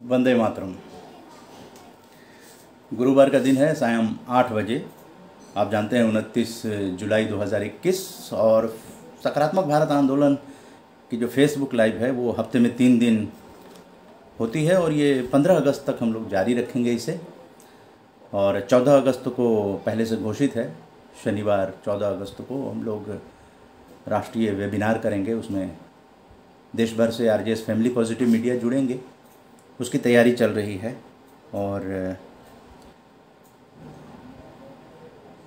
वंदे मातरम। गुरुवार का दिन है, सायं 8 बजे। आप जानते हैं 29 जुलाई 2021 और सकारात्मक भारत आंदोलन की जो फेसबुक लाइव है वो हफ्ते में 3 दिन होती है और ये 15 अगस्त तक हम लोग जारी रखेंगे इसे। और 14 अगस्त को पहले से घोषित है, शनिवार 14 अगस्त को हम लोग राष्ट्रीय वेबिनार करेंगे। उसमें देश भर से आरजेएस फैमिली पॉजिटिव मीडिया जुड़ेंगे, उसकी तैयारी चल रही है। और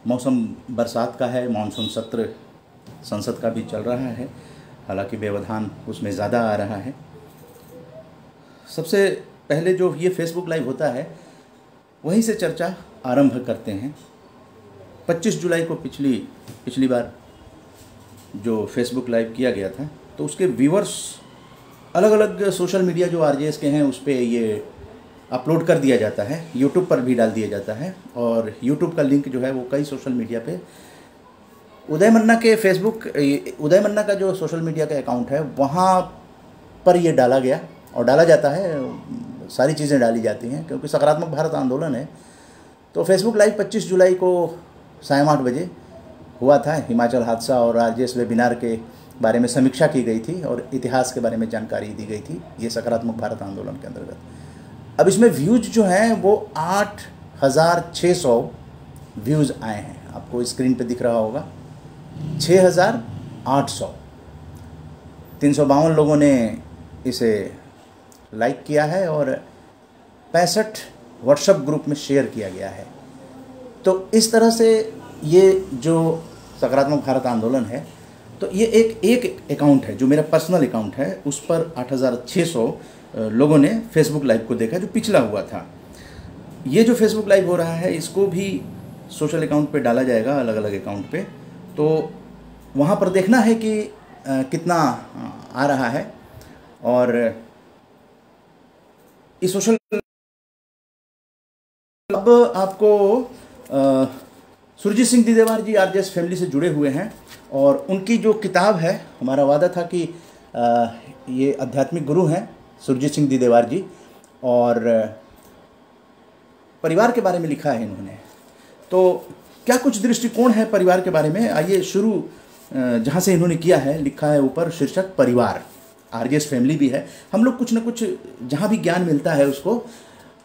मौसम बरसात का है, मानसून सत्र संसद का भी चल रहा है, हालांकि व्यवधान उसमें ज़्यादा आ रहा है। सबसे पहले जो ये फेसबुक लाइव होता है वहीं से चर्चा आरंभ करते हैं। 25 जुलाई को पिछली बार जो फेसबुक लाइव किया गया था तो उसके व्यूअर्स अलग अलग सोशल मीडिया जो आरजेएस के हैं उस पर ये अपलोड कर दिया जाता है, यूट्यूब पर भी डाल दिया जाता है। और यूट्यूब का लिंक जो है वो कई सोशल मीडिया पे उदय मन्ना के उदय मन्ना का जो सोशल मीडिया का अकाउंट है वहाँ पर ये डाला गया और डाला जाता है। सारी चीज़ें डाली जाती हैं क्योंकि सकारात्मक भारत आंदोलन है। तो फेसबुक लाइव 25 जुलाई को सायं 8 बजे हुआ था। हिमाचल हादसा और आरजेएस वेबिनार के बारे में समीक्षा की गई थी और इतिहास के बारे में जानकारी दी गई थी, ये सकारात्मक भारत आंदोलन के अंतर्गत। अब इसमें व्यूज़ जो हैं वो 8600 व्यूज़ आए हैं। आपको स्क्रीन पे दिख रहा होगा 6800। 352 लोगों ने इसे लाइक किया है और 65 व्हाट्सएप ग्रुप में शेयर किया गया है। तो इस तरह से ये जो सकारात्मक भारत आंदोलन है तो ये एक अकाउंट है जो मेरा पर्सनल अकाउंट है, उस पर 8600 लोगों ने फेसबुक लाइव को देखा जो पिछला हुआ था। ये जो फेसबुक लाइव हो रहा है इसको भी सोशल अकाउंट पे डाला जाएगा, अलग अलग अकाउंट पे। तो वहाँ पर देखना है कि कितना आ रहा है। और इस सोशल अब आपको सुरजीत सिंह दीदेवार जी आरजेएस फैमिली से जुड़े हुए हैं और उनकी जो किताब है, हमारा वादा था कि ये आध्यात्मिक गुरु हैं सुरजीत सिंह दीदेवार जी, और परिवार के बारे में लिखा है इन्होंने। तो क्या कुछ दृष्टिकोण है परिवार के बारे में, आइए शुरू जहाँ से इन्होंने किया है। लिखा है ऊपर शीर्षक परिवार, आरजेएस फैमिली भी है। हम लोग कुछ न कुछ जहाँ भी ज्ञान मिलता है उसको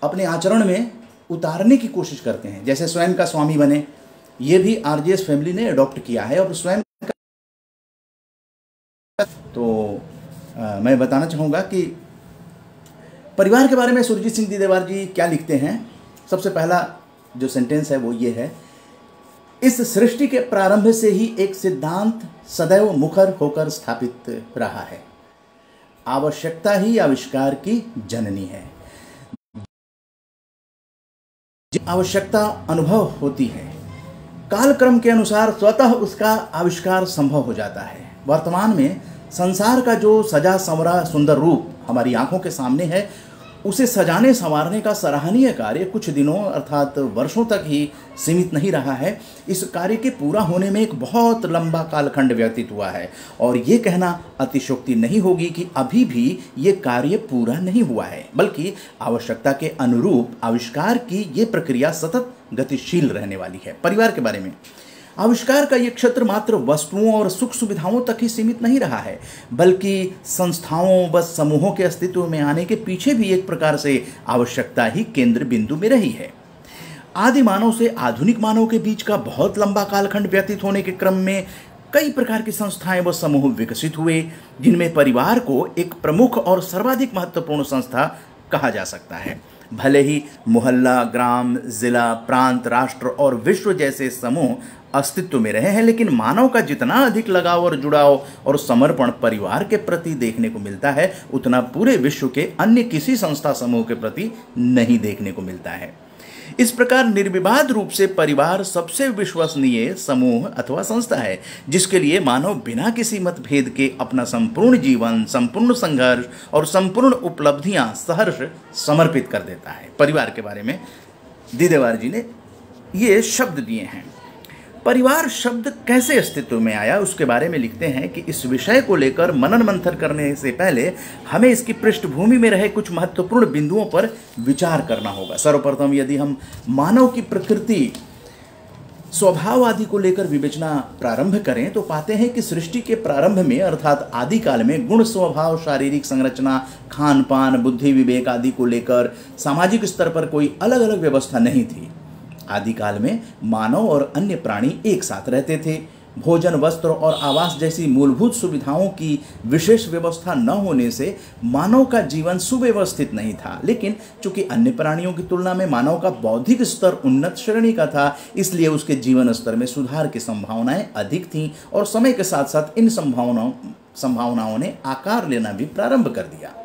अपने आचरण में उतारने की कोशिश करते हैं। जैसे स्वयं का स्वामी बने, ये भी आरजेएस फैमिली ने अडॉप्ट किया है। और स्वयं तो मैं बताना चाहूँगा कि परिवार के बारे में सुरजीत सिंह दीदेवार जी क्या लिखते हैं। सबसे पहला जो सेंटेंस है वो ये है, इस सृष्टि के प्रारंभ से ही एक सिद्धांत सदैव मुखर होकर स्थापित रहा है, आवश्यकता ही आविष्कार की जननी है। आवश्यकता अनुभव होती है, कालक्रम के अनुसार स्वतः उसका आविष्कार संभव हो जाता है। वर्तमान में संसार का जो सजा संवरा सुंदर रूप हमारी आंखों के सामने है, उसे सजाने संवारने का सराहनीय कार्य कुछ दिनों अर्थात वर्षों तक ही सीमित नहीं रहा है। इस कार्य के पूरा होने में एक बहुत लंबा कालखंड व्यतीत हुआ है और ये कहना अतिशयोक्ति नहीं होगी कि अभी भी ये कार्य पूरा नहीं हुआ है, बल्कि आवश्यकता के अनुरूप आविष्कार की ये प्रक्रिया सतत गतिशील रहने वाली है। परिवार के बारे में, आविष्कार का ये क्षेत्र मात्र वस्तुओं और सुख सुविधाओं तक ही सीमित नहीं रहा है, बल्कि संस्थाओं व समूहों के अस्तित्व में आने के पीछे भी एक प्रकार से आवश्यकता ही केंद्र बिंदु में रही है। आदि मानव से आधुनिक मानव के बीच का बहुत लंबा कालखंड व्यतीत होने के क्रम में कई प्रकार की संस्थाएं व समूह विकसित हुए, जिनमें परिवार को एक प्रमुख और सर्वाधिक महत्वपूर्ण संस्था कहा जा सकता है। भले ही मोहल्ला, ग्राम, जिला, प्रांत, राष्ट्र और विश्व जैसे समूह अस्तित्व में रहे हैं, लेकिन मानव का जितना अधिक लगाव और जुड़ाव और समर्पण परिवार के प्रति देखने को मिलता है, उतना पूरे विश्व के अन्य किसी संस्था समूह के प्रति नहीं देखने को मिलता है। इस प्रकार निर्विवाद रूप से परिवार सबसे विश्वसनीय समूह अथवा संस्था है, जिसके लिए मानव बिना किसी मतभेद के अपना संपूर्ण जीवन, संपूर्ण संघर्ष और संपूर्ण उपलब्धियां सहर्ष समर्पित कर देता है। परिवार के बारे में दीदेवार जी ने ये शब्द दिए हैं। परिवार शब्द कैसे अस्तित्व में आया उसके बारे में लिखते हैं कि इस विषय को लेकर मनन मंथन करने से पहले हमें इसकी पृष्ठभूमि में रहे कुछ महत्वपूर्ण बिंदुओं पर विचार करना होगा। सर्वप्रथम यदि हम मानव की प्रकृति स्वभाव आदि को लेकर विवेचना प्रारंभ करें तो पाते हैं कि सृष्टि के प्रारंभ में अर्थात आदिकाल में गुण स्वभाव, शारीरिक संरचना, खान पान, बुद्धि विवेक आदि को लेकर सामाजिक स्तर पर कोई अलग अलग व्यवस्था नहीं थी। आदिकाल में मानव और अन्य प्राणी एक साथ रहते थे। भोजन, वस्त्र और आवास जैसी मूलभूत सुविधाओं की विशेष व्यवस्था न होने से मानव का जीवन सुव्यवस्थित नहीं था। लेकिन चूंकि अन्य प्राणियों की तुलना में मानव का बौद्धिक स्तर उन्नत श्रेणी का था, इसलिए उसके जीवन स्तर में सुधार की संभावनाएं अधिक थीं और समय के साथ साथ इन संभावनाओं ने आकार लेना भी प्रारंभ कर दिया।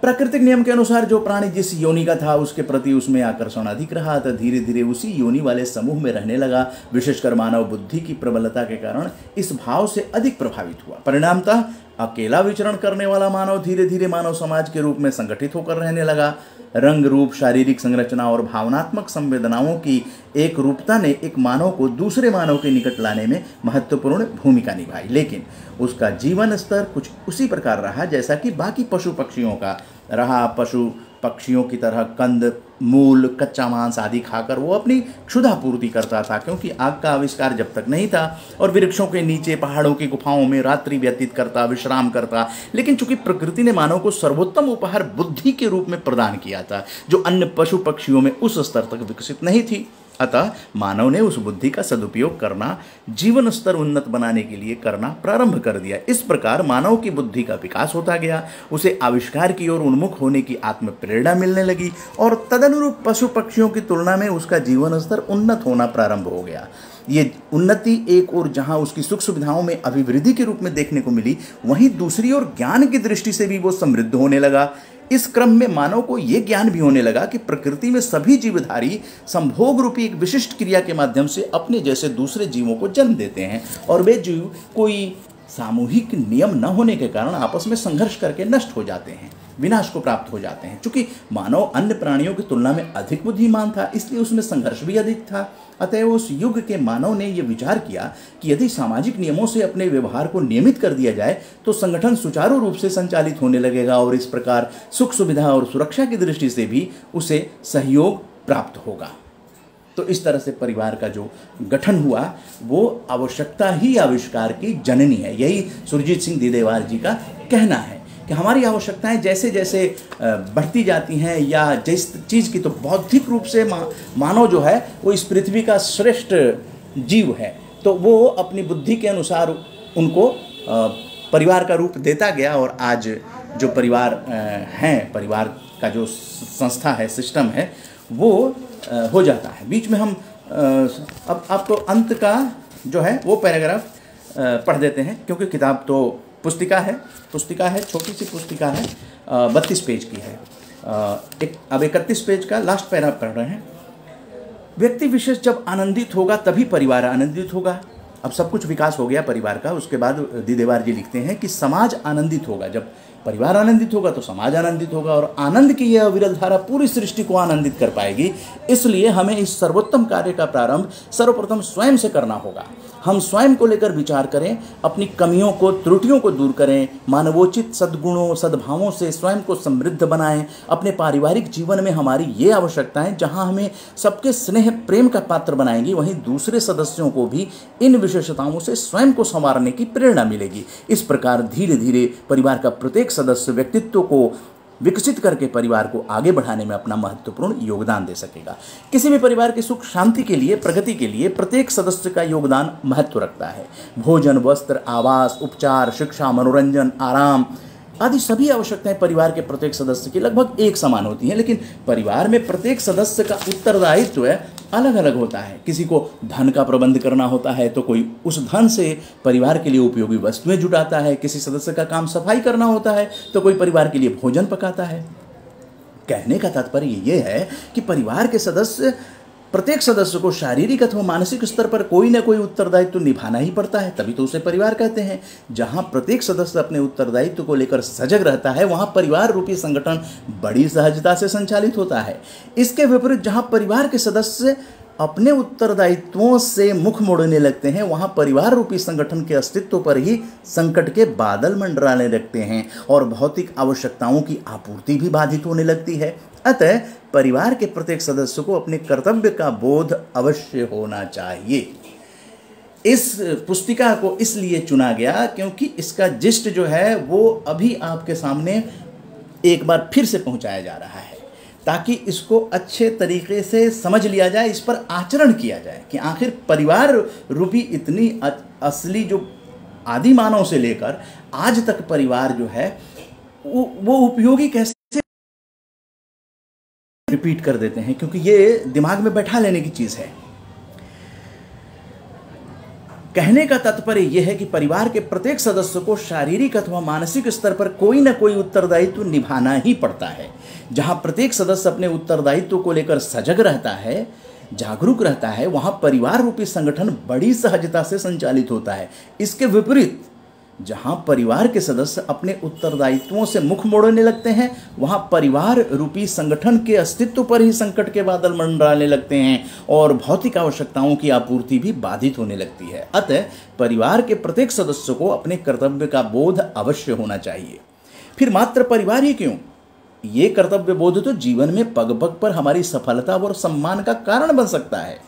प्राकृतिक नियम के अनुसार जो प्राणी जिस योनि का था उसके प्रति उसमें आकर्षण अधिक रहा था। धीरे धीरे उसी योनि वाले समूह में रहने लगा। विशेषकर मानव बुद्धि की प्रबलता के कारण इस भाव से अधिक प्रभावित हुआ। परिणामतः अकेला विचरण करने वाला मानव धीरे धीरे मानव समाज के रूप में संगठित होकर रहने लगा। रंग, रूप, शारीरिक संरचना और भावनात्मक संवेदनाओं की एक रूपता ने एक मानव को दूसरे मानव के निकट लाने में महत्वपूर्ण भूमिका निभाई। लेकिन उसका जीवन स्तर कुछ उसी प्रकार रहा जैसा कि बाकी पशु पक्षियों का रहा। पशु पक्षियों की तरह कंद मूल, कच्चा मांस आदि खाकर वो अपनी क्षुधा पूर्ति करता था, क्योंकि आग का आविष्कार जब तक नहीं था, और वृक्षों के नीचे पहाड़ों की गुफाओं में रात्रि व्यतीत करता, विश्राम करता। लेकिन चूंकि प्रकृति ने मानव को सर्वोत्तम उपहार बुद्धि के रूप में प्रदान किया था, जो अन्य पशु पक्षियों में उस स्तर तक विकसित नहीं थी, अतः मानव ने उस बुद्धि का सदुपयोग करना जीवन स्तर उन्नत बनाने के लिए करना प्रारंभ कर दिया। इस प्रकार मानव की बुद्धि का विकास होता गया, उसे आविष्कार की ओर उन्मुख होने की आत्म प्रेरणा मिलने लगी और तदनुरूप पशु पक्षियों की तुलना में उसका जीवन स्तर उन्नत होना प्रारंभ हो गया। ये उन्नति एक ओर जहां उसकी सुख सुविधाओं में अभिवृद्धि के रूप में देखने को मिली, वहीं दूसरी ओर ज्ञान की दृष्टि से भी वो समृद्ध होने लगा। इस क्रम में मानव को यह ज्ञान भी होने लगा कि प्रकृति में सभी जीवधारी संभोग रूपी एक विशिष्ट क्रिया के माध्यम से अपने जैसे दूसरे जीवों को जन्म देते हैं और वे जीव कोई सामूहिक नियम न होने के कारण आपस में संघर्ष करके नष्ट हो जाते हैं, विनाश को प्राप्त हो जाते हैं। चूंकि मानव अन्य प्राणियों की तुलना में अधिक बुद्धिमान था, इसलिए उसमें संघर्ष भी अधिक था। अतएव उस युग के मानव ने यह विचार किया कि यदि सामाजिक नियमों से अपने व्यवहार को नियमित कर दिया जाए तो संगठन सुचारू रूप से संचालित होने लगेगा और इस प्रकार सुख सुविधा और सुरक्षा की दृष्टि से भी उसे सहयोग प्राप्त होगा। तो इस तरह से परिवार का जो गठन हुआ वो आवश्यकता ही आविष्कार की जननी है। यही सुरजीत सिंह दीदेवार जी का कहना है कि हमारी आवश्यकताएं जैसे जैसे बढ़ती जाती हैं या जिस चीज़ की, तो बौद्धिक रूप से मानव जो है वो इस पृथ्वी का श्रेष्ठ जीव है, तो वो अपनी बुद्धि के अनुसार उनको परिवार का रूप देता गया और आज जो परिवार हैं, परिवार का जो संस्था है, सिस्टम है, वो हो जाता है। बीच में हम अब आपको अंत का जो है वो पैराग्राफ पढ़ देते हैं, क्योंकि किताब तो पुस्तिका है, छोटी सी पुस्तिका है, 32 पेज की है। अब 31 पेज का लास्ट पैराग्राफ पढ़ रहे हैं। व्यक्ति विशेष जब आनंदित होगा तभी परिवार आनंदित होगा। अब सब कुछ विकास हो गया परिवार का। उसके बाद दीदेवार जी लिखते हैं कि समाज आनंदित होगा। जब परिवार आनंदित होगा तो समाज आनंदित होगा और आनंद की यह अविरल धारा पूरी सृष्टि को आनंदित कर पाएगी। इसलिए हमें इस सर्वोत्तम कार्य का प्रारंभ सर्वप्रथम स्वयं से करना होगा। हम स्वयं को लेकर विचार करें, अपनी कमियों को, त्रुटियों को दूर करें, मानवोचित सद्गुणों, सद्भावों से स्वयं को समृद्ध बनाएं। अपने पारिवारिक जीवन में हमारी ये आवश्यकताएं जहां हमें सबके स्नेह प्रेम का पात्र बनाएंगी, वहीं दूसरे सदस्यों को भी इन विशेषताओं से स्वयं को संवारने की प्रेरणा मिलेगी। इस प्रकार धीरे धीरे परिवार का प्रत्येक सदस्य व्यक्तित्व को विकसित करके परिवार को आगे बढ़ाने में अपना महत्वपूर्ण योगदान दे सकेगा। किसी भी परिवार की सुख शांति के लिए, प्रगति के लिए प्रत्येक सदस्य का योगदान महत्व रखता है। भोजन, वस्त्र, आवास, उपचार, शिक्षा, मनोरंजन, आराम आदि सभी आवश्यकताएं परिवार के प्रत्येक सदस्य की लगभग एक समान होती हैं, लेकिन परिवार में प्रत्येक सदस्य का उत्तरदायित्व अलग अलग होता है। किसी को धन का प्रबंध करना होता है तो कोई उस धन से परिवार के लिए उपयोगी वस्तुएं जुटाता है। किसी सदस्य का काम सफाई करना होता है तो कोई परिवार के लिए भोजन पकाता है। कहने का तात्पर्य यह है कि परिवार के सदस्य, प्रत्येक सदस्य को शारीरिक अथवा मानसिक स्तर पर कोई न कोई उत्तरदायित्व तो निभाना ही पड़ता है, तभी तो उसे परिवार कहते हैं। जहां प्रत्येक सदस्य अपने उत्तरदायित्व को लेकर सजग रहता है, वहां परिवार रूपी संगठन बड़ी सहजता से संचालित होता है। इसके विपरीत जहां परिवार के सदस्य अपने उत्तरदायित्वों से मुख मोड़ने लगते हैं, वहां परिवार रूपी संगठन के अस्तित्व पर ही संकट के बादल मंडराने लगते हैं और भौतिक आवश्यकताओं की आपूर्ति भी बाधित होने लगती है। अतः परिवार के प्रत्येक सदस्य को अपने कर्तव्य का बोध अवश्य होना चाहिए। इस पुस्तिका को इसलिए चुना गया क्योंकि इसका जिस्ट जो है वो अभी आपके सामने एक बार फिर से पहुंचाया जा रहा है, ताकि इसको अच्छे तरीके से समझ लिया जाए, इस पर आचरण किया जाए कि आखिर परिवार रूपी इतनी असली जो आदि मानव से लेकर आज तक परिवार जो है वो उपयोगी कैसे रिपीट कर देते हैं, क्योंकि ये दिमाग में बैठा लेने की चीज है। कहने का तात्पर्य यह है कि परिवार के प्रत्येक सदस्य को शारीरिक अथवा मानसिक स्तर पर कोई ना कोई उत्तरदायित्व निभाना ही पड़ता है। जहां प्रत्येक सदस्य अपने उत्तरदायित्व को लेकर सजग रहता है, जागरूक रहता है, वहां परिवार रूपी संगठन बड़ी सहजता से संचालित होता है। इसके विपरीत जहां परिवार के सदस्य अपने उत्तरदायित्वों से मुख मोड़ने लगते हैं, वहां परिवार रूपी संगठन के अस्तित्व पर ही संकट के बादल मंडराने लगते हैं और भौतिक आवश्यकताओं की आपूर्ति भी बाधित होने लगती है। अतः परिवार के प्रत्येक सदस्य को अपने कर्तव्य का बोध अवश्य होना चाहिए। फिर मात्र परिवार ही क्यों, ये कर्तव्य बोध तो जीवन में पग पग पर हमारी सफलता और सम्मान का कारण बन सकता है।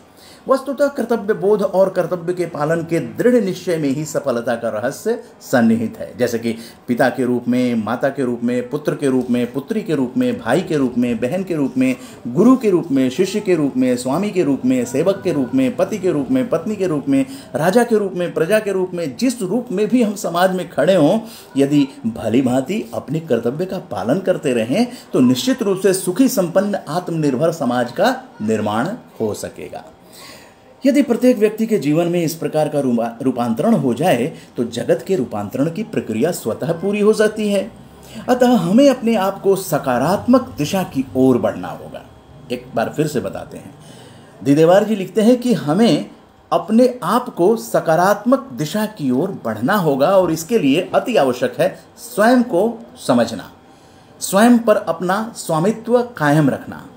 वस्तुतः कर्तव्य बोध और कर्तव्य के पालन के दृढ़ निश्चय में ही सफलता का रहस्य सन्निहित है। जैसे कि पिता के रूप में, माता के रूप में, पुत्र के रूप में, पुत्री के रूप में, भाई के रूप में, बहन के रूप में, गुरु के रूप में, शिष्य के रूप में, स्वामी के रूप में, सेवक के रूप में, पति के रूप में, पत्नी के रूप में, राजा के रूप में, प्रजा के रूप में, जिस रूप में भी हम समाज में खड़े हों, यदि भली भांति अपने कर्तव्य का पालन करते रहें तो निश्चित रूप से सुखी संपन्न आत्मनिर्भर समाज का निर्माण हो सकेगा। यदि प्रत्येक व्यक्ति के जीवन में इस प्रकार का रूपांतरण हो जाए तो जगत के रूपांतरण की प्रक्रिया स्वतः पूरी हो जाती है। अतः हमें अपने आप को सकारात्मक दिशा की ओर बढ़ना होगा। एक बार फिर से बताते हैं, दिदेवार जी लिखते हैं कि हमें अपने आप को सकारात्मक दिशा की ओर बढ़ना होगा और इसके लिए अति आवश्यक है स्वयं को समझना, स्वयं पर अपना स्वामित्व कायम रखना,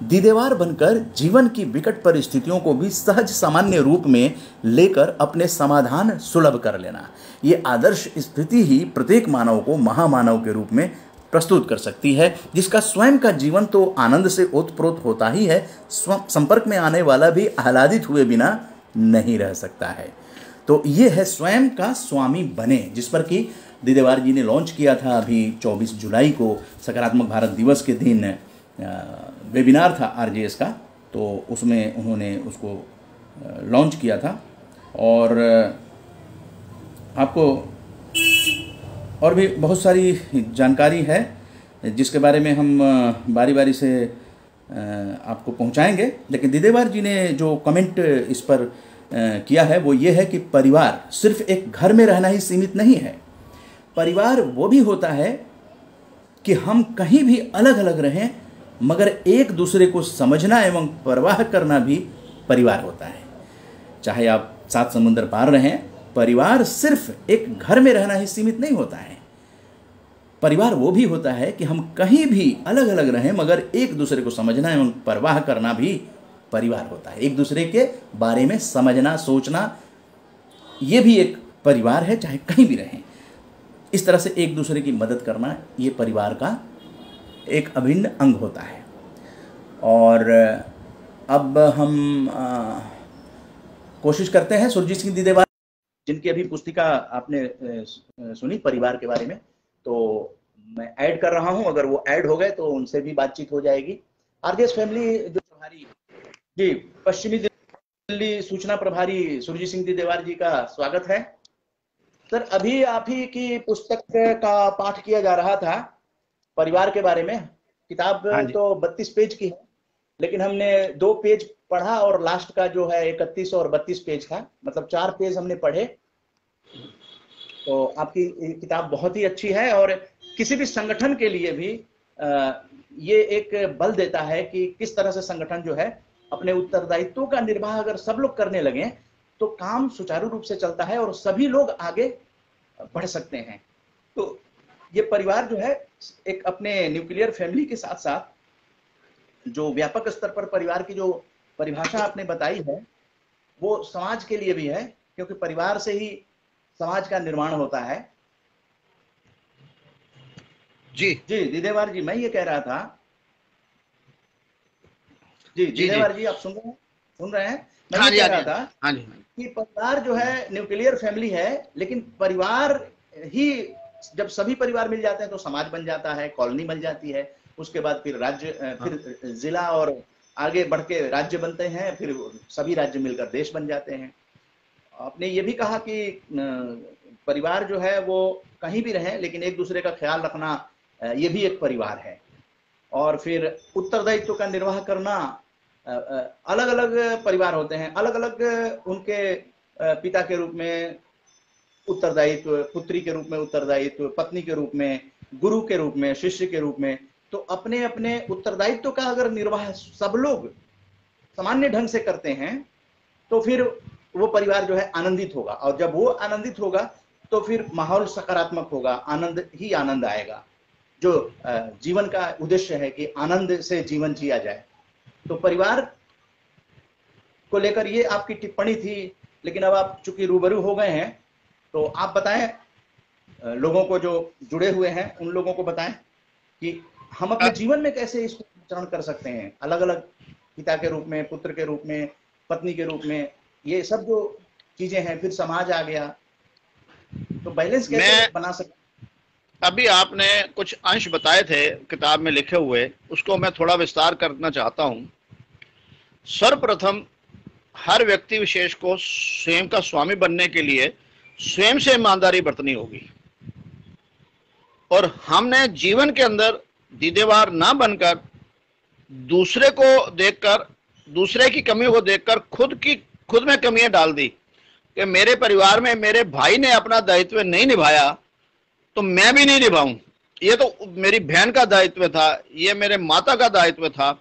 दीदेवार बनकर जीवन की विकट परिस्थितियों को भी सहज सामान्य रूप में लेकर अपने समाधान सुलभ कर लेना। ये आदर्श स्थिति ही प्रत्येक मानव को महामानव के रूप में प्रस्तुत कर सकती है, जिसका स्वयं का जीवन तो आनंद से ओतप्रोत होता ही है, संपर्क में आने वाला भी आह्लादित हुए बिना नहीं रह सकता है। तो ये है स्वयं का स्वामी बने, जिस पर कि दीदेवार जी ने लॉन्च किया था अभी 24 जुलाई को सकारात्मक भारत दिवस के दिन वेबिनार था आरजेएस का, तो उसमें उन्होंने उसको लॉन्च किया था। और आपको और भी बहुत सारी जानकारी है जिसके बारे में हम बारी बारी से आपको पहुंचाएंगे, लेकिन दीदेवार जी ने जो कमेंट इस पर किया है वो ये है कि परिवार सिर्फ एक घर में रहना ही सीमित नहीं है। परिवार वो भी होता है कि हम कहीं भी अलग अलग रहें मगर एक दूसरे को समझना एवं परवाह करना भी परिवार होता है। चाहे आप 7 समुंदर पार रहें, परिवार सिर्फ एक घर में रहना ही सीमित नहीं होता है। परिवार वो भी होता है कि हम कहीं भी अलग अलग रहें मगर एक दूसरे को समझना एवं परवाह करना भी परिवार होता है। एक दूसरे के बारे में समझना, सोचना, ये भी एक परिवार है, चाहे कहीं भी रहें। इस तरह से एक दूसरे की मदद करना ये परिवार का एक अभिन्न अंग होता है। और अब हम कोशिश करते हैं सुरजीत सिंह दीदेवार, जिनकी अभी पुस्तिका आपने सुनी परिवार के बारे में, तो मैं ऐड कर रहा हूं, अगर वो ऐड हो गए तो उनसे भी बातचीत हो जाएगी। आरजेएस फैमिली जो प्रभारी जी, पश्चिमी दिल्ली सूचना प्रभारी सुरजीत सिंह दीदेवार जी का स्वागत है। सर, अभी आप ही की पुस्तक का पाठ किया जा रहा था परिवार के बारे में। किताब तो 32 पेज की है, लेकिन हमने 2 पेज पढ़ा और लास्ट का जो है 31 और 32 पेज का, मतलब 4 पेज हमने पढ़े। तो आपकी किताब बहुत ही अच्छी है और किसी भी संगठन के लिए भी ये एक बल देता है कि किस तरह से संगठन जो है अपने उत्तरदायित्वों का निर्वाह अगर सब लोग करने लगे तो काम सुचारू रूप से चलता है और सभी लोग आगे बढ़ सकते हैं। तो ये परिवार जो है एक अपने न्यूक्लियर फैमिली के साथ साथ जो व्यापक स्तर पर परिवार की जो परिभाषा आपने बताई है वो समाज के लिए भी है, क्योंकि परिवार से ही समाज का निर्माण होता है। जी जी दिदेवार जी, मैं ये कह रहा था, जी जी जी। दिदेवार जी आप सुन रहे हैं? मैं हाँ ये जी, कह हाँ जी, रहा हाँ जी, था हाँ जी। कि परिवार जो है न्यूक्लियर फैमिली है, लेकिन परिवार ही, जब सभी परिवार मिल जाते हैं तो समाज बन जाता है, कॉलोनी बन जाती है, उसके बाद फिर राज्य, हाँ फिर जिला, और आगे बढ़ के राज्य बनते हैं, फिर सभी राज्य मिलकर देश बन जाते हैं। आपने ये भी कहा कि परिवार जो है वो कहीं भी रहे लेकिन एक दूसरे का ख्याल रखना, ये भी एक परिवार है। और फिर उत्तरदायित्व का निर्वाह करना, अलग अलग परिवार होते हैं, अलग अलग उनके पिता के रूप में उत्तरदायित्व, पुत्री के रूप में उत्तरदायित्व, पत्नी के रूप में, गुरु के रूप में, शिष्य के रूप में। तो अपने अपने उत्तरदायित्व का अगर निर्वाह सब लोग सामान्य ढंग से करते हैं तो फिर वो परिवार जो है आनंदित होगा, और जब वो आनंदित होगा तो फिर माहौल सकारात्मक होगा, आनंद ही आनंद आएगा। जो जीवन का उद्देश्य है कि आनंद से जीवन जिया जाए। तो परिवार को लेकर ये आपकी टिप्पणी थी, लेकिन अब आप चूंकि रूबरू हो गए हैं तो आप बताएं, लोगों को जो जुड़े हुए हैं उन लोगों को बताएं कि हम अपने जीवन में कैसे इसको आचरण कर सकते हैं, अलग अलग पिता के रूप में, पुत्र के रूप में, पत्नी के रूप में, ये सब जो चीजें हैं, फिर समाज आ गया, तो बैलेंस कैसे मैं बना सकते? अभी आपने कुछ अंश बताए थे किताब में लिखे हुए, उसको मैं थोड़ा विस्तार करना चाहता हूं। सर्वप्रथम हर व्यक्ति विशेष को स्वयं का स्वामी बनने के लिए स्वयं से ईमानदारी बरतनी होगी, और हमने जीवन के अंदर दीदेवार ना बनकर दूसरे को देखकर, दूसरे की कमियों को देखकर खुद में कमियां डाल दी कि मेरे परिवार में मेरे भाई ने अपना दायित्व नहीं निभाया तो मैं भी नहीं निभाऊं, ये तो मेरी बहन का दायित्व था, ये मेरे माता का दायित्व था।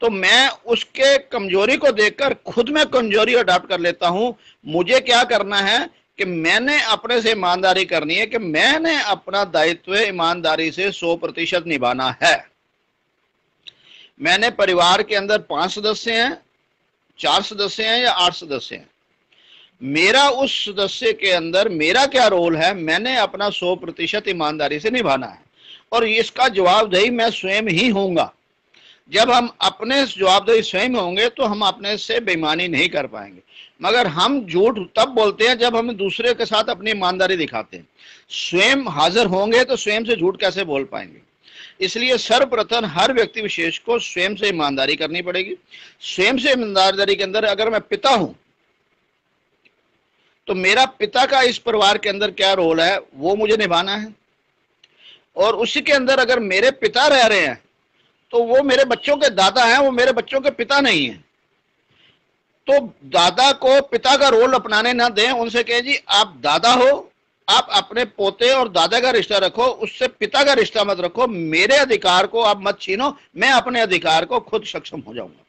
तो मैं उसके कमजोरी को देखकर खुद में कमजोरी अडॉप्ट कर लेता हूं। मुझे क्या करना है कि मैंने अपने से ईमानदारी करनी है, कि मैंने अपना दायित्व ईमानदारी से 100% निभाना है। मैंने परिवार के अंदर 5 सदस्य हैं, 4 सदस्य हैं या 8 सदस्य हैं, मेरा उस सदस्य के अंदर मेरा क्या रोल है, मैंने अपना 100% ईमानदारी से निभाना है, और इसका जवाबदेही मैं स्वयं ही होऊंगा। जब हम अपने जवाबदेही स्वयं होंगे तो हम अपने से बेईमानी नहीं कर पाएंगे। मगर हम झूठ तब बोलते हैं जब हम दूसरे के साथ अपनी ईमानदारी दिखाते हैं। स्वयं हाजिर होंगे तो स्वयं से झूठ कैसे बोल पाएंगे? इसलिए सर्वप्रथम हर व्यक्ति विशेष को स्वयं से ईमानदारी करनी पड़ेगी। स्वयं से ईमानदारी के अंदर अगर मैं पिता हूं तो मेरा पिता का इस परिवार के अंदर क्या रोल है वो मुझे निभाना है, और उसी के अंदर अगर मेरे पिता रह रहे हैं तो वो मेरे बच्चों के दादा हैं, वो मेरे बच्चों के पिता नहीं हैं। तो दादा को पिता का रोल अपनाने ना दें, उनसे कहें जी आप दादा हो, आप अपने पोते और दादा का रिश्ता रखो, उससे पिता का रिश्ता मत रखो। मेरे अधिकार को आप मत छीनो, मैं अपने अधिकार को खुद सक्षम हो जाऊंगा।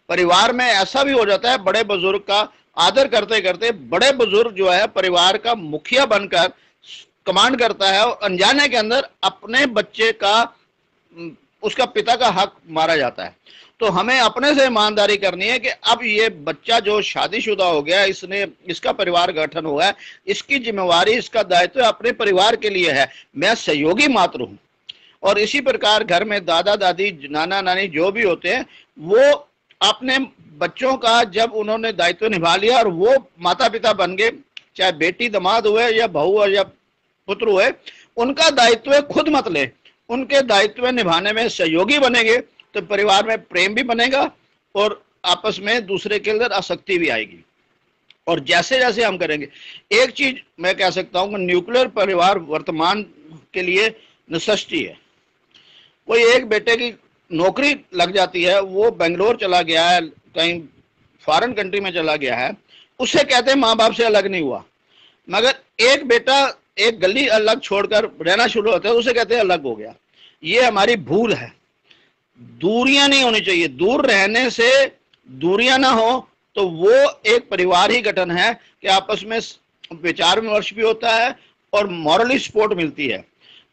परिवार में ऐसा भी हो जाता है, बड़े बुजुर्ग का आदर करते करते बड़े बुजुर्ग जो है परिवार का मुखिया बनकर कमांड करता है, और अनजाने के अंदर अपने बच्चे का, उसका पिता का हक मारा जाता है। तो हमें अपने से ईमानदारी करनी है कि अब ये बच्चा जो शादीशुदा हो गया, इसका परिवार गठन हुआ है, इसकी जिम्मेवारी, इसका दायित्व अपने परिवार के लिए है, मैं सहयोगी मात्र हूं। और इसी प्रकार घर में दादा दादी, नाना नानी जो भी होते हैं, वो अपने बच्चों का जब उन्होंने दायित्व निभा लिया और वो माता पिता बन गए, चाहे बेटी दामाद हुए या बहू या पुत्र हुए, उनका दायित्व खुद मत ले, उनके दायित्व निभाने में सहयोगी बनेंगे तो परिवार में प्रेम भी बनेगा और आपस में दूसरे के अंदर आसक्ति भी आएगी। और जैसे जैसे हम करेंगे, एक चीज मैं कह सकता हूं कि न्यूक्लियर परिवार वर्तमान के लिए नेसेसिटी है। कोई एक बेटे की नौकरी लग जाती है, वो बेंगलोर चला गया है, कहीं फॉरेन कंट्री में चला गया है, उससे कहते हैं माँ बाप से अलग नहीं हुआ। मगर एक बेटा एक गली अलग छोड़कर रहना शुरू होता है, उसे कहते हैं अलग हो गया। ये हमारी भूल है। दूरियां नहीं होनी चाहिए, दूर रहने से दूरियां ना हो तो वो एक परिवार ही गठन है कि आपस में विचार विमर्श भी होता है और मॉरली सपोर्ट मिलती है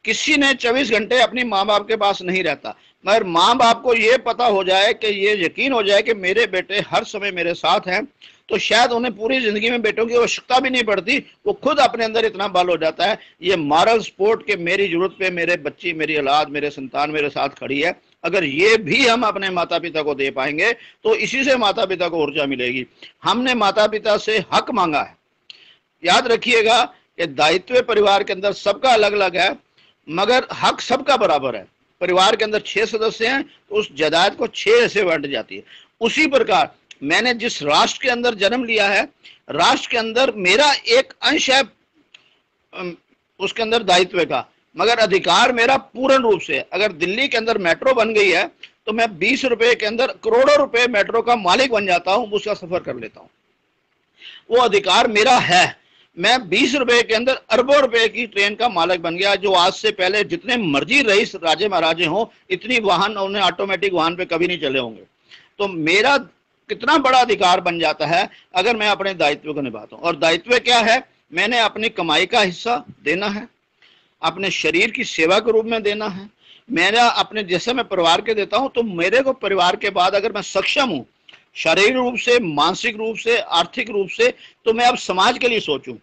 किसी ने 24 घंटे अपनी माँ बाप के पास नहीं रहता, मगर माँ बाप को ये पता हो जाए कि ये यकीन हो जाए कि मेरे बेटे हर समय मेरे साथ हैं, तो शायद उन्हें पूरी जिंदगी में बेटों की आवश्यकता भी नहीं पड़ती, वो खुद अपने अंदर इतना बल हो जाता है। ये मॉरल सपोर्ट के मेरी जरूरत पे मेरे बच्ची, मेरी औलाद, मेरे संतान मेरे साथ खड़ी है, अगर ये भी हम अपने माता पिता को दे पाएंगे तो इसी से माता पिता को ऊर्जा मिलेगी। हमने माता पिता से हक मांगा है। याद रखिएगा कि दायित्व परिवार के अंदर सबका अलग अलग है, मगर हक सबका बराबर है। परिवार के अंदर 6 सदस्य हैं तो उस जायदाद को 6 ऐसे बांट जाती है। उसी प्रकार मैंने जिस राष्ट्र के अंदर जन्म लिया है, राष्ट्र के अंदर मेरा एक अंश है उसके अंदर दायित्व का, मगर अधिकार मेरा पूर्ण रूप से। अगर दिल्ली के अंदर मेट्रो बन गई है तो मैं 20 रुपए के अंदर करोड़ों रुपए मेट्रो का मालिक बन जाता हूं, उसका सफर कर लेता हूं, वो अधिकार मेरा है। मैं 20 रुपए के अंदर अरबों रुपए की ट्रेन का मालिक बन गया, जो आज से पहले जितने मर्जी रईस राजे महाराजे हों, इतनी वाहन उन्हें ऑटोमेटिक वाहन पे कभी नहीं चले होंगे। तो मेरा कितना बड़ा अधिकार बन जाता है अगर मैं अपने दायित्व को निभाता हूं। और दायित्व क्या है? मैंने अपनी कमाई का हिस्सा देना है, अपने शरीर की सेवा के रूप में देना है। मेरा अपने जैसे मैं परिवार के देता हूं, तो मेरे को परिवार के बाद अगर मैं सक्षम हूं शारीरिक रूप से, मानसिक रूप से, आर्थिक रूप से, तो मैं अब समाज के लिए सोचूं।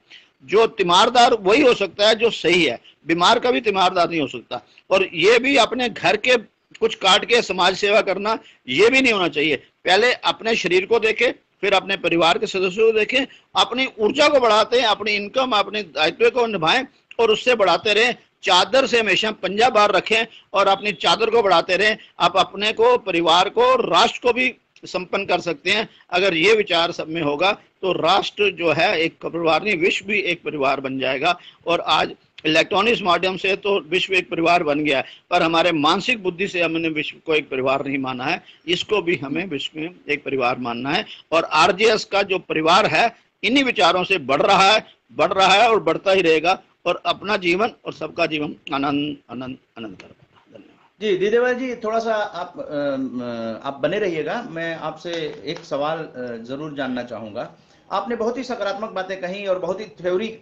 जो तीमारदार वही हो सकता है जो सही है, बीमार का भी तीमारदार नहीं हो सकता। और ये भी अपने घर के कुछ काट के समाज सेवा करना ये भी नहीं होना चाहिए। पहले अपने शरीर को देखें, फिर अपने परिवार के सदस्यों को देखें, अपनी ऊर्जा को बढ़ाते हैं, अपनी इनकम, अपने दायित्व को निभाएं और उससे बढ़ाते रहें। चादर से हमेशा पंजा बाहर रखें और अपनी चादर को बढ़ाते रहें। आप अपने को, परिवार को, राष्ट्र को भी संपन्न कर सकते हैं। अगर ये विचार सब में होगा तो राष्ट्र जो है एक परिवार नहीं, विश्व भी एक परिवार बन जाएगा। और आज इलेक्ट्रॉनिक्स माध्यम से तो विश्व एक परिवार बन गया है, पर हमारे मानसिक बुद्धि से हमने विश्व को एक परिवार नहीं माना है, इसको भी हमें विश्व में एक परिवार मानना है। और आरजेएस का जो परिवार है इन्हीं विचारों से बढ़ रहा है और बढ़ता ही रहेगा, और अपना जीवन और सबका जीवन आनंद आनंद आनंद कर पाएगा। धन्यवाद जी दीदेवर जी, थोड़ा सा आप बने रहिएगा। मैं आपसे एक सवाल जरूर जानना चाहूंगा। आपने बहुत ही सकारात्मक बातें कही और बहुत ही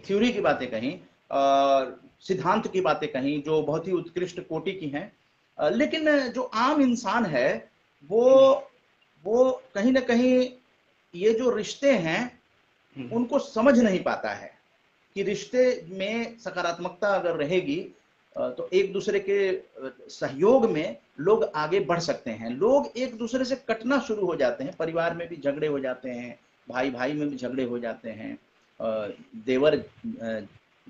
थ्योरी की बातें कही और सिद्धांत की बातें कही जो बहुत ही उत्कृष्ट कोटि की हैं, लेकिन जो आम इंसान है वो कहीं ना कहीं ये जो रिश्ते हैं उनको समझ नहीं पाता है कि रिश्ते में सकारात्मकता अगर रहेगी तो एक दूसरे के सहयोग में लोग आगे बढ़ सकते हैं। लोग एक दूसरे से कटना शुरू हो जाते हैं, परिवार में भी झगड़े हो जाते हैं, भाई भाई में भी झगड़े हो जाते हैं, देवर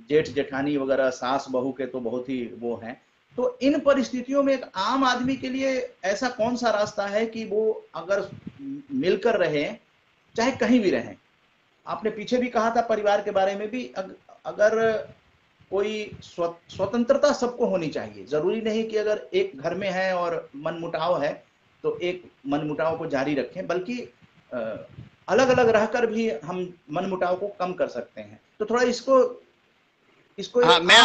जेठ जेठानी वगैरह, सास बहू के तो बहुत ही वो हैं। तो इन परिस्थितियों में एक आम आदमी के लिए ऐसा कौन सा रास्ता है कि वो अगर मिलकर रहें, चाहे कहीं भी रहें? आपने पीछे भी कहा था परिवार के बारे में भी, अगर कोई स्वतंत्रता सबको होनी चाहिए। जरूरी नहीं कि अगर एक घर में है और मनमुटाव है तो एक मनमुटाव को जारी रखें, बल्कि अलग अलग रहकर भी हम मनमुटाव को कम कर सकते हैं। तो थोड़ा इसको हाँ, मैं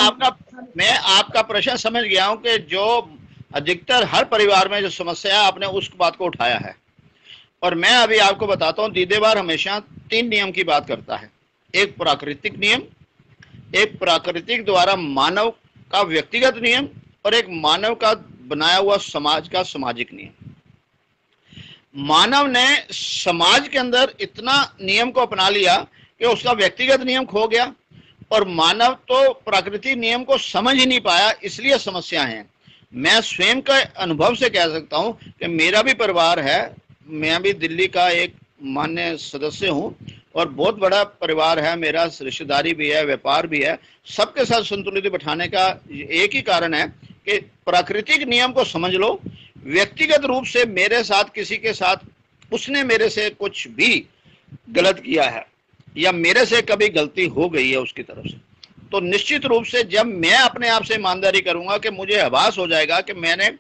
आपका प्रश्न समझ गया हूं कि जो अधिकतर हर परिवार में जो समस्या है आपने उस बात को उठाया है। और मैं अभी आपको बताता हूं, दीदेवार हमेशा 3 नियम की बात करता है। एक प्राकृतिक नियम, एक प्राकृतिक द्वारा मानव का व्यक्तिगत नियम, और एक मानव का बनाया हुआ समाज का सामाजिक नियम। मानव ने समाज के अंदर इतना नियम को अपना लिया कि उसका व्यक्तिगत नियम खो गया, और मानव तो प्राकृतिक नियम को समझ ही नहीं पाया, इसलिए समस्याएं हैं। मैं स्वयं का अनुभव से कह सकता हूं कि मेरा भी परिवार है, मैं भी दिल्ली का एक मान्य सदस्य हूं और बहुत बड़ा परिवार है मेरा, रिश्तेदारी भी है, व्यापार भी है। सबके साथ संतुलित बिठाने का एक ही कारण है कि प्राकृतिक नियम को समझ लो। व्यक्तिगत रूप से मेरे साथ किसी के साथ उसने मेरे से कुछ भी गलत किया है या मेरे से कभी गलती हो गई है उसकी तरफ से, तो निश्चित रूप से जब मैं अपने आप से ईमानदारी करूंगा कि मुझे आभास हो जाएगा कि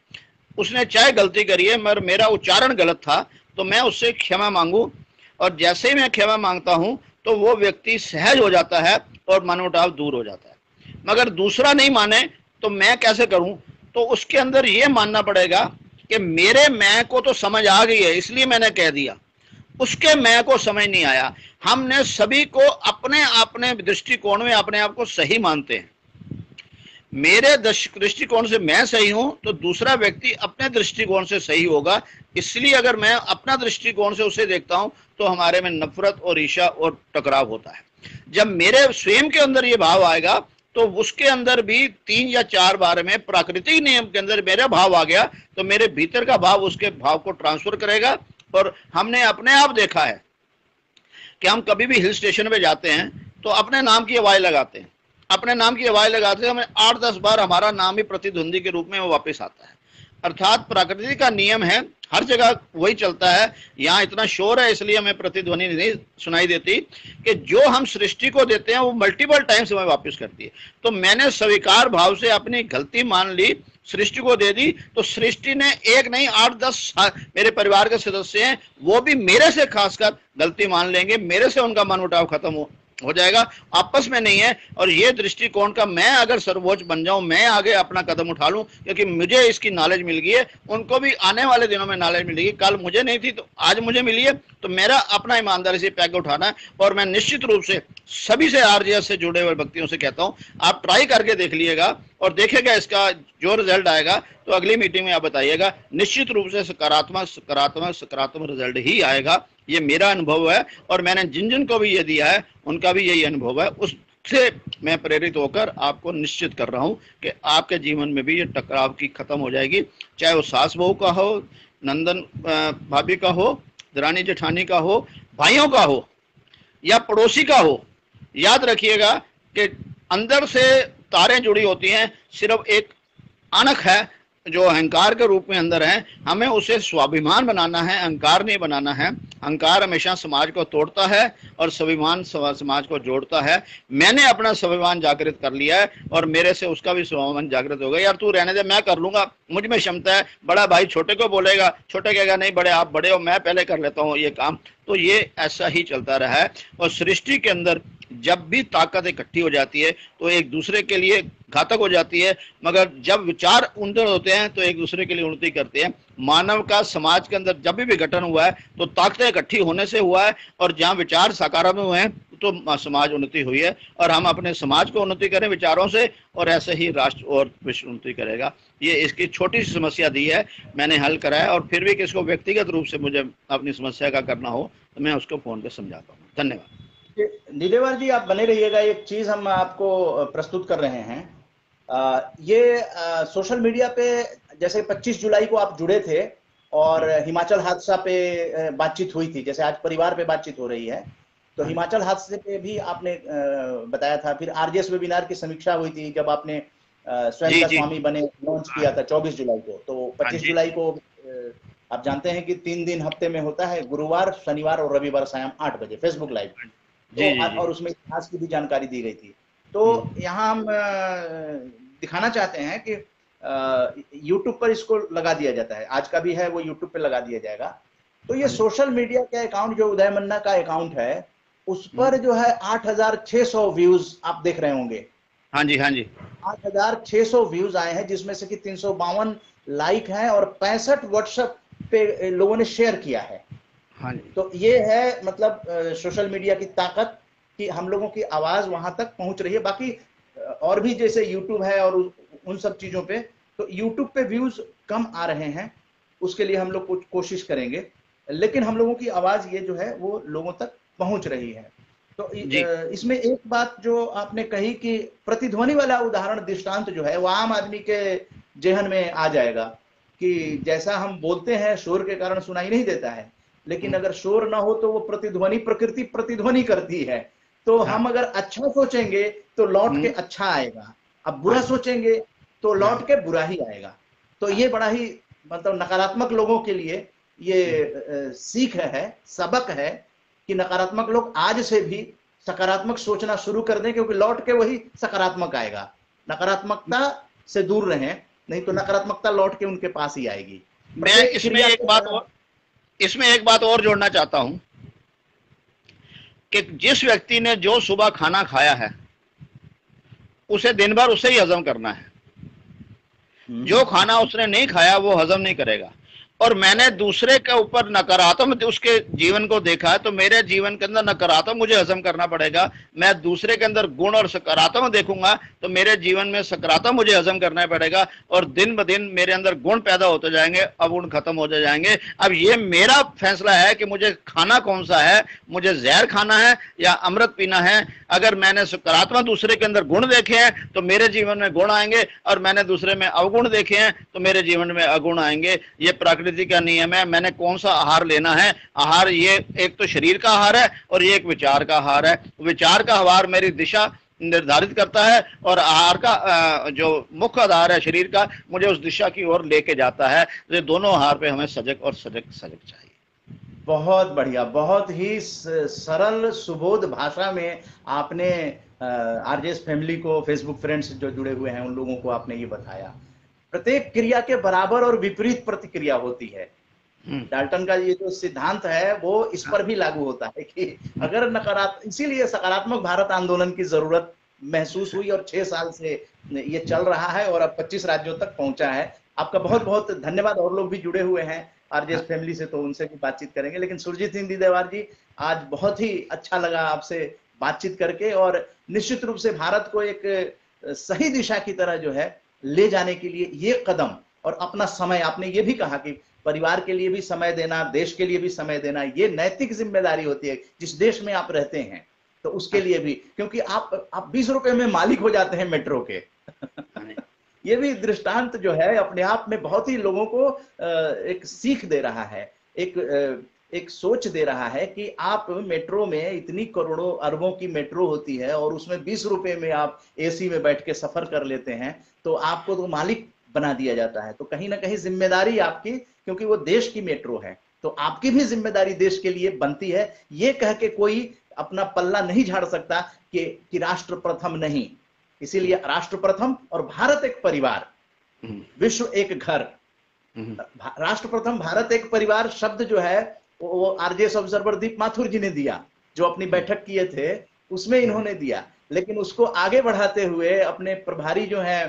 उसने चाहे गलती करी है मगर मेरा उच्चारण गलत था, तो मैं उससे क्षमा मांगू। और जैसे ही मैं क्षमा मांगता हूं तो वो व्यक्ति सहज हो जाता है और मनमुटाव दूर हो जाता है। मगर दूसरा नहीं माने तो मैं कैसे करूं? तो उसके अंदर ये मानना पड़ेगा कि मेरे मैं को तो समझ आ गई है इसलिए मैंने कह दिया, उसके मैं को समझ नहीं आया। हमने सभी को अपने अपने दृष्टिकोण में अपने आप को सही मानते हैं। मेरे दृष्टिकोण से मैं सही हूं तो दूसरा व्यक्ति अपने दृष्टिकोण से सही होगा। इसलिए अगर मैं अपना दृष्टिकोण से उसे देखता हूं तो हमारे में नफरत और ईर्ष्या और टकराव होता है। जब मेरे स्वयं के अंदर ये भाव आएगा तो उसके अंदर भी 3 या 4 बार में प्राकृतिक नियम के अंदर मेरा भाव आ गया तो मेरे भीतर का भाव उसके भाव को ट्रांसफर करेगा। और हमने अपने आप देखा है कि हम कभी भी हिल स्टेशन पे जाते हैं तो अपने नाम की आवाज लगाते हैं, अपने नाम की आवाज लगाते हैं, हमें 8-10 बार हमारा नाम ही प्रतिद्वंदी के रूप में वो वापस आता है। अर्थात प्रकृति का नियम है, हर जगह वही चलता है। यहाँ इतना शोर है इसलिए हमें प्रतिध्वनि नहीं सुनाई देती कि जो हम सृष्टि को देते हैं वो मल्टीपल टाइम्स हमें वापस करती है। तो मैंने स्वीकार भाव से अपनी गलती मान ली, सृष्टि को दे दी, तो सृष्टि ने एक नहीं 8-10 मेरे परिवार के सदस्य हैं वो भी मेरे से खासकर गलती मान लेंगे, मेरे से उनका मनमुटाव खत्म हो जाएगा, आपस में नहीं है। और ये दृष्टिकोण का मैं अगर सर्वोच्च बन जाऊं, मैं आगे अपना कदम उठा लूं क्योंकि मुझे इसकी नॉलेज मिल गई है, उनको भी आने वाले दिनों में नॉलेज मिलेगी। कल मुझे नहीं थी तो आज मुझे मिली है, तो मेरा अपना ईमानदारी से पैक उठाना है। और मैं निश्चित रूप से सभी से आरजेएस से जुड़े हुए व्यक्तियों से कहता हूं आप ट्राई करके देख लीजिएगा और देखेगा इसका जो रिजल्ट आएगा तो अगली मीटिंग में आप बताइएगा। निश्चित रूप से सकारात्मक रिजल्ट ही आएगा, ये मेरा अनुभव है। और मैंने जिन जिन को भी ये दिया है उनका भी यही अनुभव है, उससे मैं प्रेरित होकर आपको निश्चित कर रहा हूं कि आपके जीवन में भी ये टकराव की खत्म हो जाएगी। चाहे वो सास बहू का हो, नंदन भाभी का हो, दरानी जेठानी का हो, भाइयों का हो या पड़ोसी का हो, याद रखिएगा कि अंदर से तारें जुड़ी होती हैं, सिर्फ एक अनख है जो अहंकार के रूप में अंदर है। हमें उसे स्वाभिमान बनाना है, अहंकार नहीं बनाना है। अहंकार हमेशा समाज को तोड़ता है और स्वाभिमान समाज को जोड़ता है। मैंने अपना स्वाभिमान जागृत कर लिया है और मेरे से उसका भी स्वाभिमान जागृत होगा। यार तू रहने दे, मैं कर लूंगा, मुझ में क्षमता है। बड़ा भाई छोटे को बोलेगा, छोटे कहेगा नहीं बड़े आप बड़े हो, मैं पहले कर लेता हूँ ये काम। तो ये ऐसा ही चलता रहा है। और सृष्टि के अंदर जब भी ताकत इकट्ठी हो जाती है तो एक दूसरे के लिए घातक हो जाती है, मगर जब विचार उन्नत होते हैं तो एक दूसरे के लिए उन्नति करते हैं। मानव का समाज के अंदर जब भी गठन हुआ है तो ताकतें इकट्ठी होने से हुआ है, और जहाँ विचार सकारात्मक हुए हैं तो समाज उन्नति हुई है। और हम अपने समाज को उन्नति करें विचारों से, और ऐसे ही राष्ट्र और विश्व उन्नति करेगा। ये इसकी छोटी सी समस्या दी है, मैंने हल करा है। और फिर भी किसको व्यक्तिगत रूप से मुझे अपनी समस्या का करना हो तो मैं उसको फोन पे समझाता हूँ। धन्यवाद। नीलेवर जी आप बने रहिएगा, एक चीज हम आपको प्रस्तुत कर रहे हैं। ये सोशल मीडिया पे जैसे 25 जुलाई को आप जुड़े थे और हिमाचल हादसा पे बातचीत हुई थी, जैसे आज परिवार पे बातचीत हो रही है, तो हिमाचल हादसे पे भी आपने बताया था। फिर आरजेएस वेबिनार की समीक्षा हुई थी जब आपने स्वयं का स्वामी बने लॉन्च किया था 24 जुलाई को। तो 25 जुलाई को आप जानते हैं कि 3 दिन हफ्ते में होता है, गुरुवार, शनिवार और रविवार शाम 8 बजे फेसबुक लाइव। तो और उसमें इतिहास की भी जानकारी दी गई थी। तो यहाँ हम दिखाना चाहते हैं कि YouTube पर इसको लगा दिया जाता है, आज का भी है वो YouTube पे लगा दिया जाएगा। तो ये सोशल मीडिया का अकाउंट जो उदय मन्ना का अकाउंट है उस पर जो है 8600 व्यूज आप देख रहे होंगे। हाँ जी, हाँ जी, 8600 व्यूज आए हैं, जिसमें से कि 352 लाइक हैं और 65 व्हाट्सएप पे लोगों ने शेयर किया है। हाँ जी। तो ये है मतलब सोशल मीडिया की ताकत कि हम लोगों की आवाज वहां तक पहुंच रही है। बाकी और भी जैसे यूट्यूब है और उन सब चीजों पे, तो यूट्यूब पे व्यूज कम आ रहे हैं, उसके लिए हम लोग कोशिश करेंगे, लेकिन हम लोगों की आवाज ये जो है वो लोगों तक पहुंच रही है। तो इसमें एक बात जो आपने कही कि प्रतिध्वनि वाला उदाहरण दृष्टांत जो है वो आम आदमी के जेहन में आ जाएगा कि जैसा हम बोलते हैं शोर के कारण सुनाई नहीं देता है, लेकिन अगर शोर ना हो तो वो प्रतिध्वनि, प्रकृति प्रतिध्वनि करती है। तो हम अगर अच्छा सोचेंगे तो लौट के अच्छा आएगा, अब बुरा सोचेंगे तो लौट के बुरा ही आएगा। तो ये बड़ा ही मतलब नकारात्मक लोगों के लिए ये सीख है, सबक है कि नकारात्मक लोग आज से भी सकारात्मक सोचना शुरू कर दें, क्योंकि लौट के वही सकारात्मक आएगा। नकारात्मकता से दूर रहें, नहीं तो नकारात्मकता लौट के उनके पास ही आएगी। मैं इसमें एक बात और जोड़ना चाहता हूं कि जिस व्यक्ति ने जो सुबह खाना खाया है उसे दिन भर उसे ही हजम करना है। जो खाना उसने नहीं खाया वो हजम नहीं करेगा। और मैंने दूसरे के ऊपर नकारात्मक उसके जीवन को देखा है, तो मेरे जीवन के अंदर नकारात्मक मुझे हजम करना पड़ेगा। मैं दूसरे के अंदर गुण और सकारात्मक देखूंगा तो मेरे जीवन में सकारात्मक मुझे हजम करना पड़ेगा, और दिन ब दिन मेरे अंदर गुण पैदा होते जाएंगे, अवगुण खत्म होते जाएंगे। अब ये मेरा फैसला है कि मुझे खाना कौन सा है, मुझे जहर खाना है या अमृत पीना है। अगर मैंने सकारात्मक दूसरे के अंदर गुण देखे हैं तो मेरे जीवन में गुण आएंगे, और मैंने दूसरे में अवगुण देखे हैं तो मेरे जीवन में अवगुण आएंगे। ये प्रकृति का नियम है। मैंने कौन सा आहार लेना है, आहार ये एक तो शरीर का आहार है और ये एक विचार का आहार है। विचार का आहार मेरी दिशा निर्धारित करता है, और आहार का जो मुख्य आधार है शरीर का, मुझे उस दिशा की ओर लेके जाता है। ये दोनों आहार पे हमें सजग और सजग चाहिए। बहुत बढ़िया, बहुत ही सरल सुबोध भाषा में आपने आरजेएस फैमिली को, फेसबुक फ्रेंड्स जो जुड़े हुए हैं उन लोगों को आपने ये बताया। प्रत्येक क्रिया के बराबर और विपरीत प्रतिक्रिया होती है। डाल्टन का ये जो सिद्धांत है वो इस पर भी लागू होता है कि अगर इसीलिए सकारात्मक भारत आंदोलन की जरूरत महसूस हुई, और 6 साल से ये चल रहा है और अब 25 राज्यों तक पहुंचा है। आपका बहुत बहुत धन्यवाद। और लोग भी जुड़े हुए हैं आरजेएस फैमिली से, तो उनसे भी बातचीत करेंगे। लेकिन सुरजीत सिंह देवार जी, आज बहुत ही अच्छा लगा आपसे बातचीत करके, और निश्चित रूप से भारत को एक सही दिशा की तरह जो है ले जाने के लिए ये कदम, और अपना समय, आपने ये भी कहा कि परिवार के लिए भी समय देना, देश के लिए भी समय देना, ये नैतिक जिम्मेदारी होती है जिस देश में आप रहते हैं, तो उसके लिए भी, क्योंकि आप 20 रुपए में मालिक हो जाते हैं मेट्रो के। ये भी दृष्टांत जो है अपने आप में बहुत ही लोगों को एक सीख दे रहा है, एक सोच दे रहा है कि आप मेट्रो में, इतनी करोड़ों अरबों की मेट्रो होती है और उसमें 20 रुपए में आप एसी में बैठ के सफर कर लेते हैं, तो आपको तो मालिक बना दिया जाता है। तो कहीं ना कहीं जिम्मेदारी आपकी, क्योंकि वो देश की मेट्रो है, तो आपकी भी जिम्मेदारी देश के लिए बनती है। ये कह के कोई अपना पल्ला नहीं झाड़ सकता कि राष्ट्र प्रथम नहीं। इसीलिए राष्ट्र प्रथम और भारत एक परिवार, विश्व एक घर। राष्ट्र प्रथम भारत एक परिवार शब्द जो है वो आरजेएस ऑब्जर्वर दीप माथुर जी ने दिया, जो अपनी बैठक किए थे उसमें इन्होंने दिया। लेकिन उसको आगे बढ़ाते हुए अपने प्रभारी जो है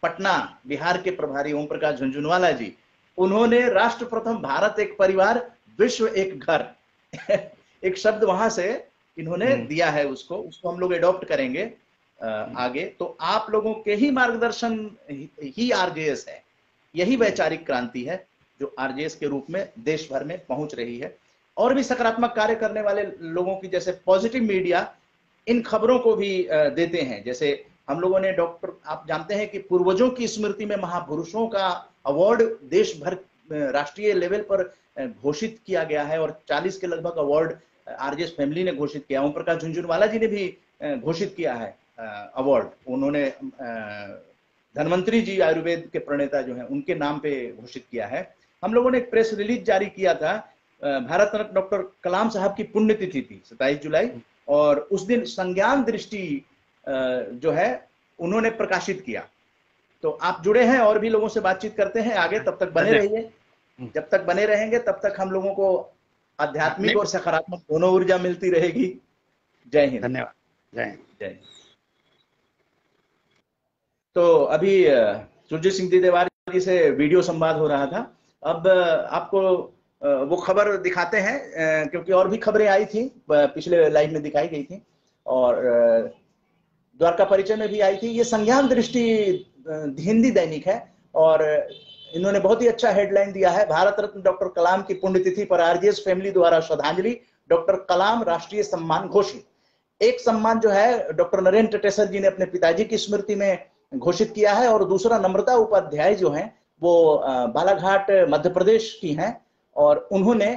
पटना बिहार के प्रभारी ओम प्रकाश झुनझुनवाला जी, उन्होंने राष्ट्र प्रथम भारत एक परिवार विश्व एक घर एक शब्द वहां से इन्होंने दिया है, उसको हम लोग एडॉप्ट करेंगे आगे। तो आप लोगों के ही मार्गदर्शन ही आरजेएस है, यही वैचारिक क्रांति है जो आरजेएस के रूप में देश भर में पहुंच रही है। और भी सकारात्मक कार्य करने वाले लोगों की, जैसे पॉजिटिव मीडिया इन खबरों को भी देते हैं। जैसे हम लोगों ने आप जानते हैं कि पूर्वजों की स्मृति में महापुरुषों का अवार्ड देश भर राष्ट्रीय लेवल पर घोषित किया गया है, और 40 के लगभग अवार्ड आरजेएस फैमिली ने घोषित किया। ओम प्रकाश झुनझुनवाला जी ने भी घोषित किया है अवार्ड। उन्होंने धन्वंतरी जी आयुर्वेद के प्रणेता जो हैं उनके नाम पे घोषित किया है। हम लोगों ने एक प्रेस रिलीज जारी किया था, भारत रत्न डॉक्टर कलाम साहब की पुण्यतिथि थी 27 जुलाई, और उस दिन संज्ञान दृष्टि जो है उन्होंने प्रकाशित किया। तो आप जुड़े हैं और भी लोगों से बातचीत करते हैं आगे, तब तक बने रहिए। जब तक बने रहेंगे तब तक हम लोगों को आध्यात्मिक और सकारात्मक दोनों ऊर्जा मिलती रहेगी। जय हिंद। धन्यवाद। जय हिंद। जय हिंद। तो अभी सुरजीत सिंह देवार जी से वीडियो संवाद हो रहा था। अब आपको वो खबर दिखाते हैं, क्योंकि और भी खबरें आई थी, पिछले लाइव में दिखाई गई थी और द्वारका परिचय में भी आई थी। ये संज्ञान दृष्टि हिंदी दैनिक है और इन्होंने बहुत ही अच्छा हेडलाइन दिया है, भारत रत्न डॉक्टर कलाम की पुण्यतिथि पर आरजेएस फैमिली द्वारा श्रद्धांजलि, डॉक्टर कलाम राष्ट्रीय सम्मान घोषित। एक सम्मान जो है डॉक्टर नरेंद्र टेसर जी ने अपने पिताजी की स्मृति में घोषित किया है, और दूसरा नम्रता उपाध्याय जो है वो बालाघाट मध्य प्रदेश की हैं, और उन्होंने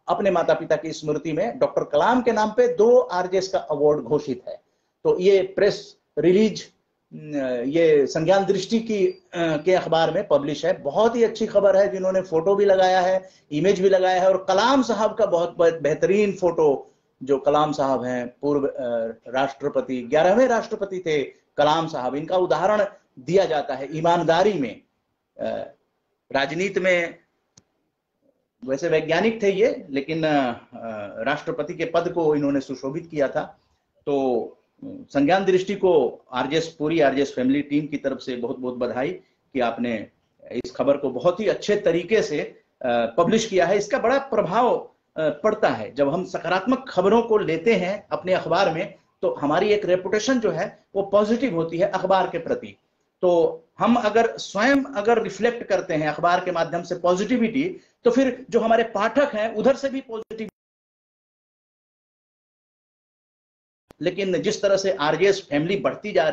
अपने माता पिता की स्मृति में डॉक्टर कलाम के नाम पे 2 आरजेएस का अवार्ड घोषित है। तो ये प्रेस रिलीज ये संज्ञान दृष्टि के अखबार में पब्लिश है। बहुत ही अच्छी खबर है, जिन्होंने फोटो भी लगाया है, इमेज भी लगाया है, और कलाम साहब का बहुत बेहतरीन फोटो, जो कलाम साहब हैं पूर्व राष्ट्रपति, 11वें राष्ट्रपति थे कलाम साहब, इनका उदाहरण दिया जाता है ईमानदारी में। राजनीति में वैसे वैज्ञानिक थे ये, लेकिन राष्ट्रपति के पद को इन्होंने सुशोभित किया था। तो संज्ञान दृष्टि को पूरी आरजेएस फैमिली टीम की तरफ से बहुत बहुत बधाई कि आपने इस खबर को बहुत ही अच्छे तरीके से पब्लिश किया है, इसका बड़ा प्रभाव पड़ता है। जब हम सकारात्मक खबरों को लेते हैं अपने अखबार में, तो हमारी एक रेपुटेशन जो है वो पॉजिटिव होती है अखबार के प्रति। तो हम अगर स्वयं अगर रिफ्लेक्ट करते हैं अखबार के माध्यम से पॉजिटिविटी, तो फिर जो हमारे पाठक हैं उधर से भी पॉजिटिव। लेकिन जिस तरह से आरजेएस फैमिली बढ़ती जा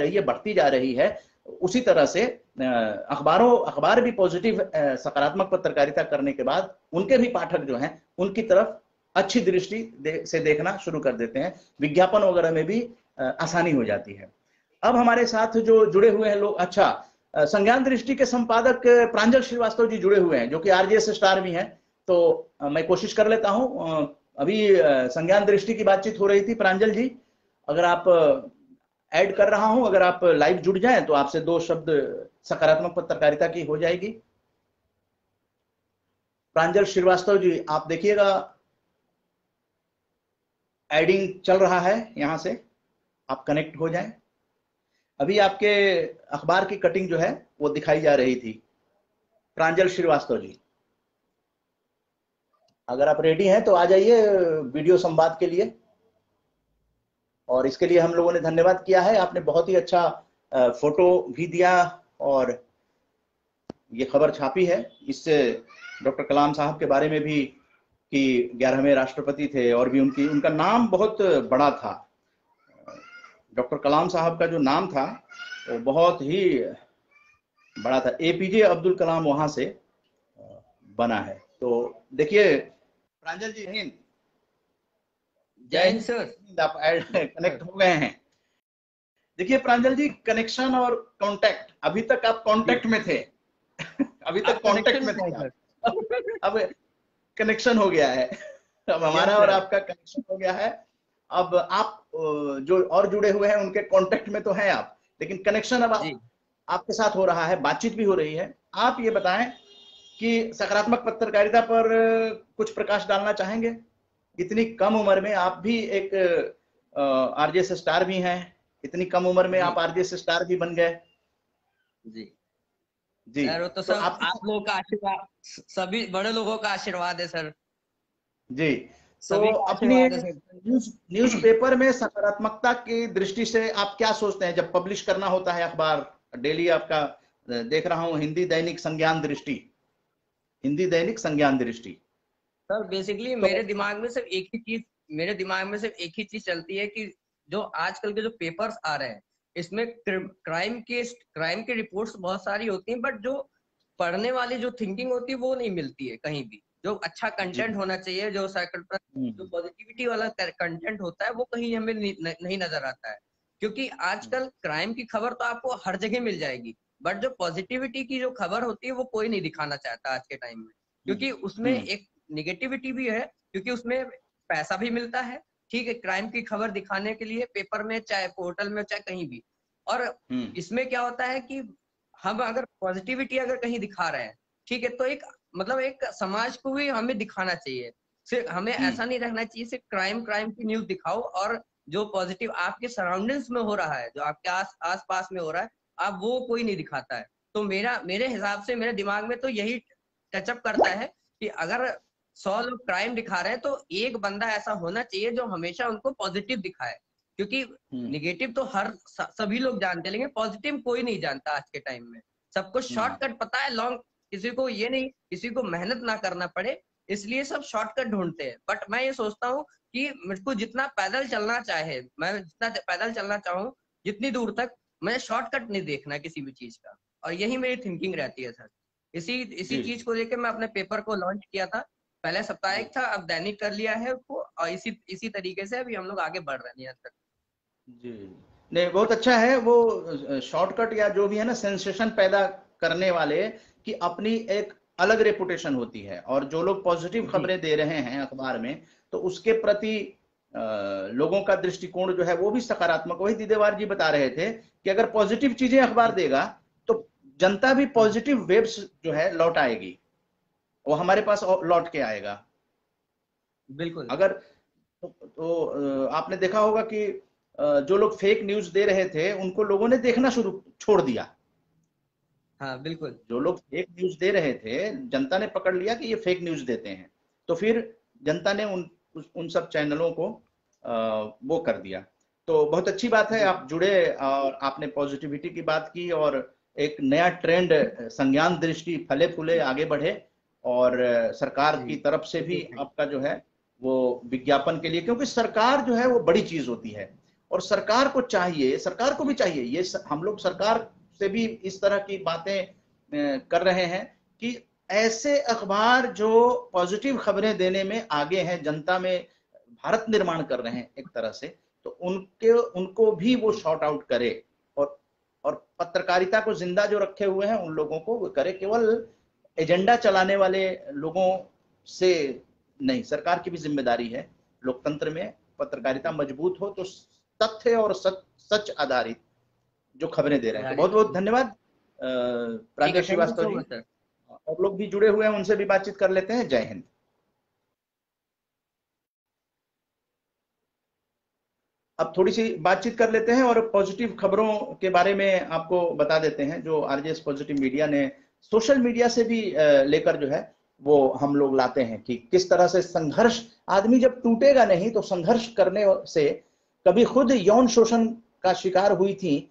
रही है, उसी तरह से अखबार भी पॉजिटिव सकारात्मक पत्रकारिता करने के बाद उनके भी पाठक जो हैं उनकी तरफ अच्छी दृष्टि से देखना शुरू कर देते हैं, विज्ञापन वगैरह में भी आसानी हो जाती है। अब हमारे साथ जो जुड़े हुए हैं लोग, अच्छा, संज्ञान दृष्टि के संपादक प्रांजल श्रीवास्तव जी जुड़े हुए हैं, जो कि आरजेएस स्टार भी हैं। तो मैं कोशिश कर लेता हूं, अभी संज्ञान दृष्टि की बातचीत हो रही थी। प्रांजल जी, अगर आप ऐड कर रहा हूं, अगर आप लाइव जुड़ जाएं तो आपसे 2 शब्द सकारात्मक पत्रकारिता की हो जाएगी। प्रांजल श्रीवास्तव जी, आप देखिएगा, एडिंग चल रहा है, यहां से आप कनेक्ट हो जाएं। अभी आपके अखबार की कटिंग जो है वो दिखाई जा रही थी। प्रांजल श्रीवास्तव जी, अगर आप रेडी हैं तो आ जाइए वीडियो संवाद के लिए। और इसके लिए हम लोगों ने धन्यवाद किया है, आपने बहुत ही अच्छा फोटो भी दिया और ये खबर छापी है। इससे डॉक्टर कलाम साहब के बारे में भी कि 11वें राष्ट्रपति थे और भी उनका नाम बहुत बड़ा था। डॉक्टर कलाम साहब का जो नाम था वो बहुत ही बड़ा था। एपीजे अब्दुल कलाम वहां से बना है। तो देखिए प्रांजल जी, हिंद, जय हिंद सर। आप कनेक्ट हो गए हैं। देखिए प्रांजल जी, कनेक्शन और कांटेक्ट, अभी तक आप कांटेक्ट में थे अभी तक कांटेक्ट में थे, अब कनेक्शन हो गया है। अब हमारा और आपका कनेक्शन हो गया है। अब आप जो और जुड़े हुए हैं उनके कांटेक्ट में तो हैं आप, लेकिन कनेक्शन अब आपके साथ हो रहा है, बातचीत भी हो रही है। आप ये बताएं कि सकारात्मक पत्रकारिता पर कुछ प्रकाश डालना चाहेंगे? इतनी कम उम्र में आप भी एक आरजेएस स्टार भी हैं, इतनी कम उम्र में आप आरजेएस स्टार भी बन गए। जी जी सर, तो सब आप लोगों का आशीर्वाद, सभी बड़े लोगों का आशीर्वाद है सर। जी, तो अपनी न्यूज़पेपर में सकारात्मकता की दृष्टि से आप क्या सोचते हैं? जब पब्लिश करना होता है अखबार, डेली आपका देख रहा हूं हिंदी दैनिक संज्ञान दृष्टि। सर बेसिकली मेरे दिमाग में सिर्फ एक ही चीज चलती है कि जो आजकल के जो पेपर्स आ रहे हैं इसमें क्राइम के रिपोर्ट्स बहुत सारी होती हैं, बट जो पढ़ने वाली जो थिंकिंग होती है वो नहीं मिलती है कहीं भी। जो अच्छा कंटेंट होना चाहिए, जो जो पॉजिटिविटी वाला कंटेंट होता है, वो कहीं हमें नहीं नजर आता है। क्योंकि आजकल क्राइम की खबर तो आपको हर जगह मिल जाएगी, बट जो पॉजिटिविटी की जो खबर होती है वो कोई नहीं दिखाना चाहता आज के टाइम में। क्योंकि उसमें एक निगेटिविटी भी है, क्योंकि उसमें पैसा भी मिलता है, ठीक है, क्राइम की खबर दिखाने के लिए पेपर में, चाहे पोर्टल में, चाहे कहीं भी। और इसमें क्या होता है कि हम अगर पॉजिटिविटी अगर कहीं दिखा रहे हैं, ठीक है, तो एक समाज को भी हमें दिखाना चाहिए। सिर्फ हमें ऐसा नहीं रहना चाहिए सिर्फ क्राइम की न्यूज दिखाओ और जो पॉजिटिव आपके सराउंडिंग्स में हो रहा है, जो आपके आस पास में हो रहा है, आप वो कोई नहीं दिखाता है। तो मेरे हिसाब से मेरे दिमाग में तो यही टचअप करता है कि अगर 100 लोग क्राइम दिखा रहे हैं तो एक बंदा ऐसा होना चाहिए जो हमेशा उनको पॉजिटिव दिखाए। क्योंकि निगेटिव तो सभी लोग जानते हैं, लेकिन पॉजिटिव कोई नहीं जानता आज के टाइम में। सबको शॉर्टकट पता है, लॉन्ग, किसी को ये नहीं, किसी को मेहनत ना करना पड़े, इसलिए सब शॉर्टकट ढूंढते हैं। बट मैं ये सोचता हूँ कि मुझको जितना पैदल चलना चाहे, मैं जितना पैदल चलना चाहूँ जितनी दूर तक, मैं शॉर्टकट नहीं देखना किसी भी चीज का। और यही मेरी थिंकिंग रहती है सर। इसी चीज को लेकर मैं अपने पेपर को लॉन्च किया था। पहले साप्ताहिक था, अब दैनिक कर लिया है उसको, और इसी तरीके से अभी हम लोग आगे बढ़ रहे हैं यहाँ तक। जी, नहीं, बहुत अच्छा है। वो शॉर्टकट या जो भी है ना, सेंसेशन पैदा करने वाले की अपनी एक अलग रेपुटेशन होती है, और जो लोग पॉजिटिव खबरें दे रहे हैं अखबार में, तो उसके प्रति लोगों का दृष्टिकोण जो है वो भी सकारात्मक। वही दीदेवार जी बता रहे थे कि अगर पॉजिटिव चीजें अखबार देगा तो जनता भी पॉजिटिव वेव्स जो है लौट आएगी, वो हमारे पास लौट के आएगा। बिल्कुल। अगर तो आपने देखा होगा कि जो लोग फेक न्यूज दे रहे थे उनको लोगों ने देखना छोड़ दिया। हाँ बिल्कुल। जो लोग फेक न्यूज दे रहे थे, जनता ने पकड़ लिया कि ये फेक न्यूज देते हैं, तो फिर जनता ने उन सब चैनलों को वो कर दिया। तो बहुत अच्छी बात है, जी आप जुड़े और आपने पॉजिटिविटी की बात की, और एक नया ट्रेंड संज्ञान दृष्टि फले फूले आगे बढ़े, और सरकार जी की तरफ से भी बिल्कुल सही। आपका जो है वो विज्ञापन के लिए, क्योंकि सरकार जो है वो बड़ी चीज होती है, और सरकार को चाहिए, सरकार को भी चाहिए, ये हम लोग सरकार से भी इस तरह की बातें कर रहे हैं कि ऐसे अखबार जो पॉजिटिव खबरें देने में आगे हैं, जनता में भारत निर्माण कर रहे हैं एक तरह से, तो उनको भी वो शॉर्ट आउट करे, और पत्रकारिता को जिंदा जो रखे हुए हैं उन लोगों को वो करे। केवल एजेंडा चलाने वाले लोगों से नहीं, सरकार की भी जिम्मेदारी है। लोकतंत्र में पत्रकारिता मजबूत हो तो तथ्य और सच आधारित जो खबरें दे रहे हैं। तो बहुत बहुत धन्यवाद ठीक है, Pranjal thank you Shrivastava so ji. Much sir. और लोग भी जुड़े हुए हैं, उनसे भी बातचीत कर लेते हैं। जय हिंद। अब थोड़ी सी बातचीत कर लेते हैं और पॉजिटिव खबरों के बारे में आपको बता देते हैं, जो आरजेएस पॉजिटिव मीडिया ने सोशल मीडिया से भी लेकर जो है वो हम लोग लाते हैं कि किस तरह से संघर्ष, आदमी जब टूटेगा नहीं तो संघर्ष करने से, कभी खुद यौन शोषण का शिकार हुई थी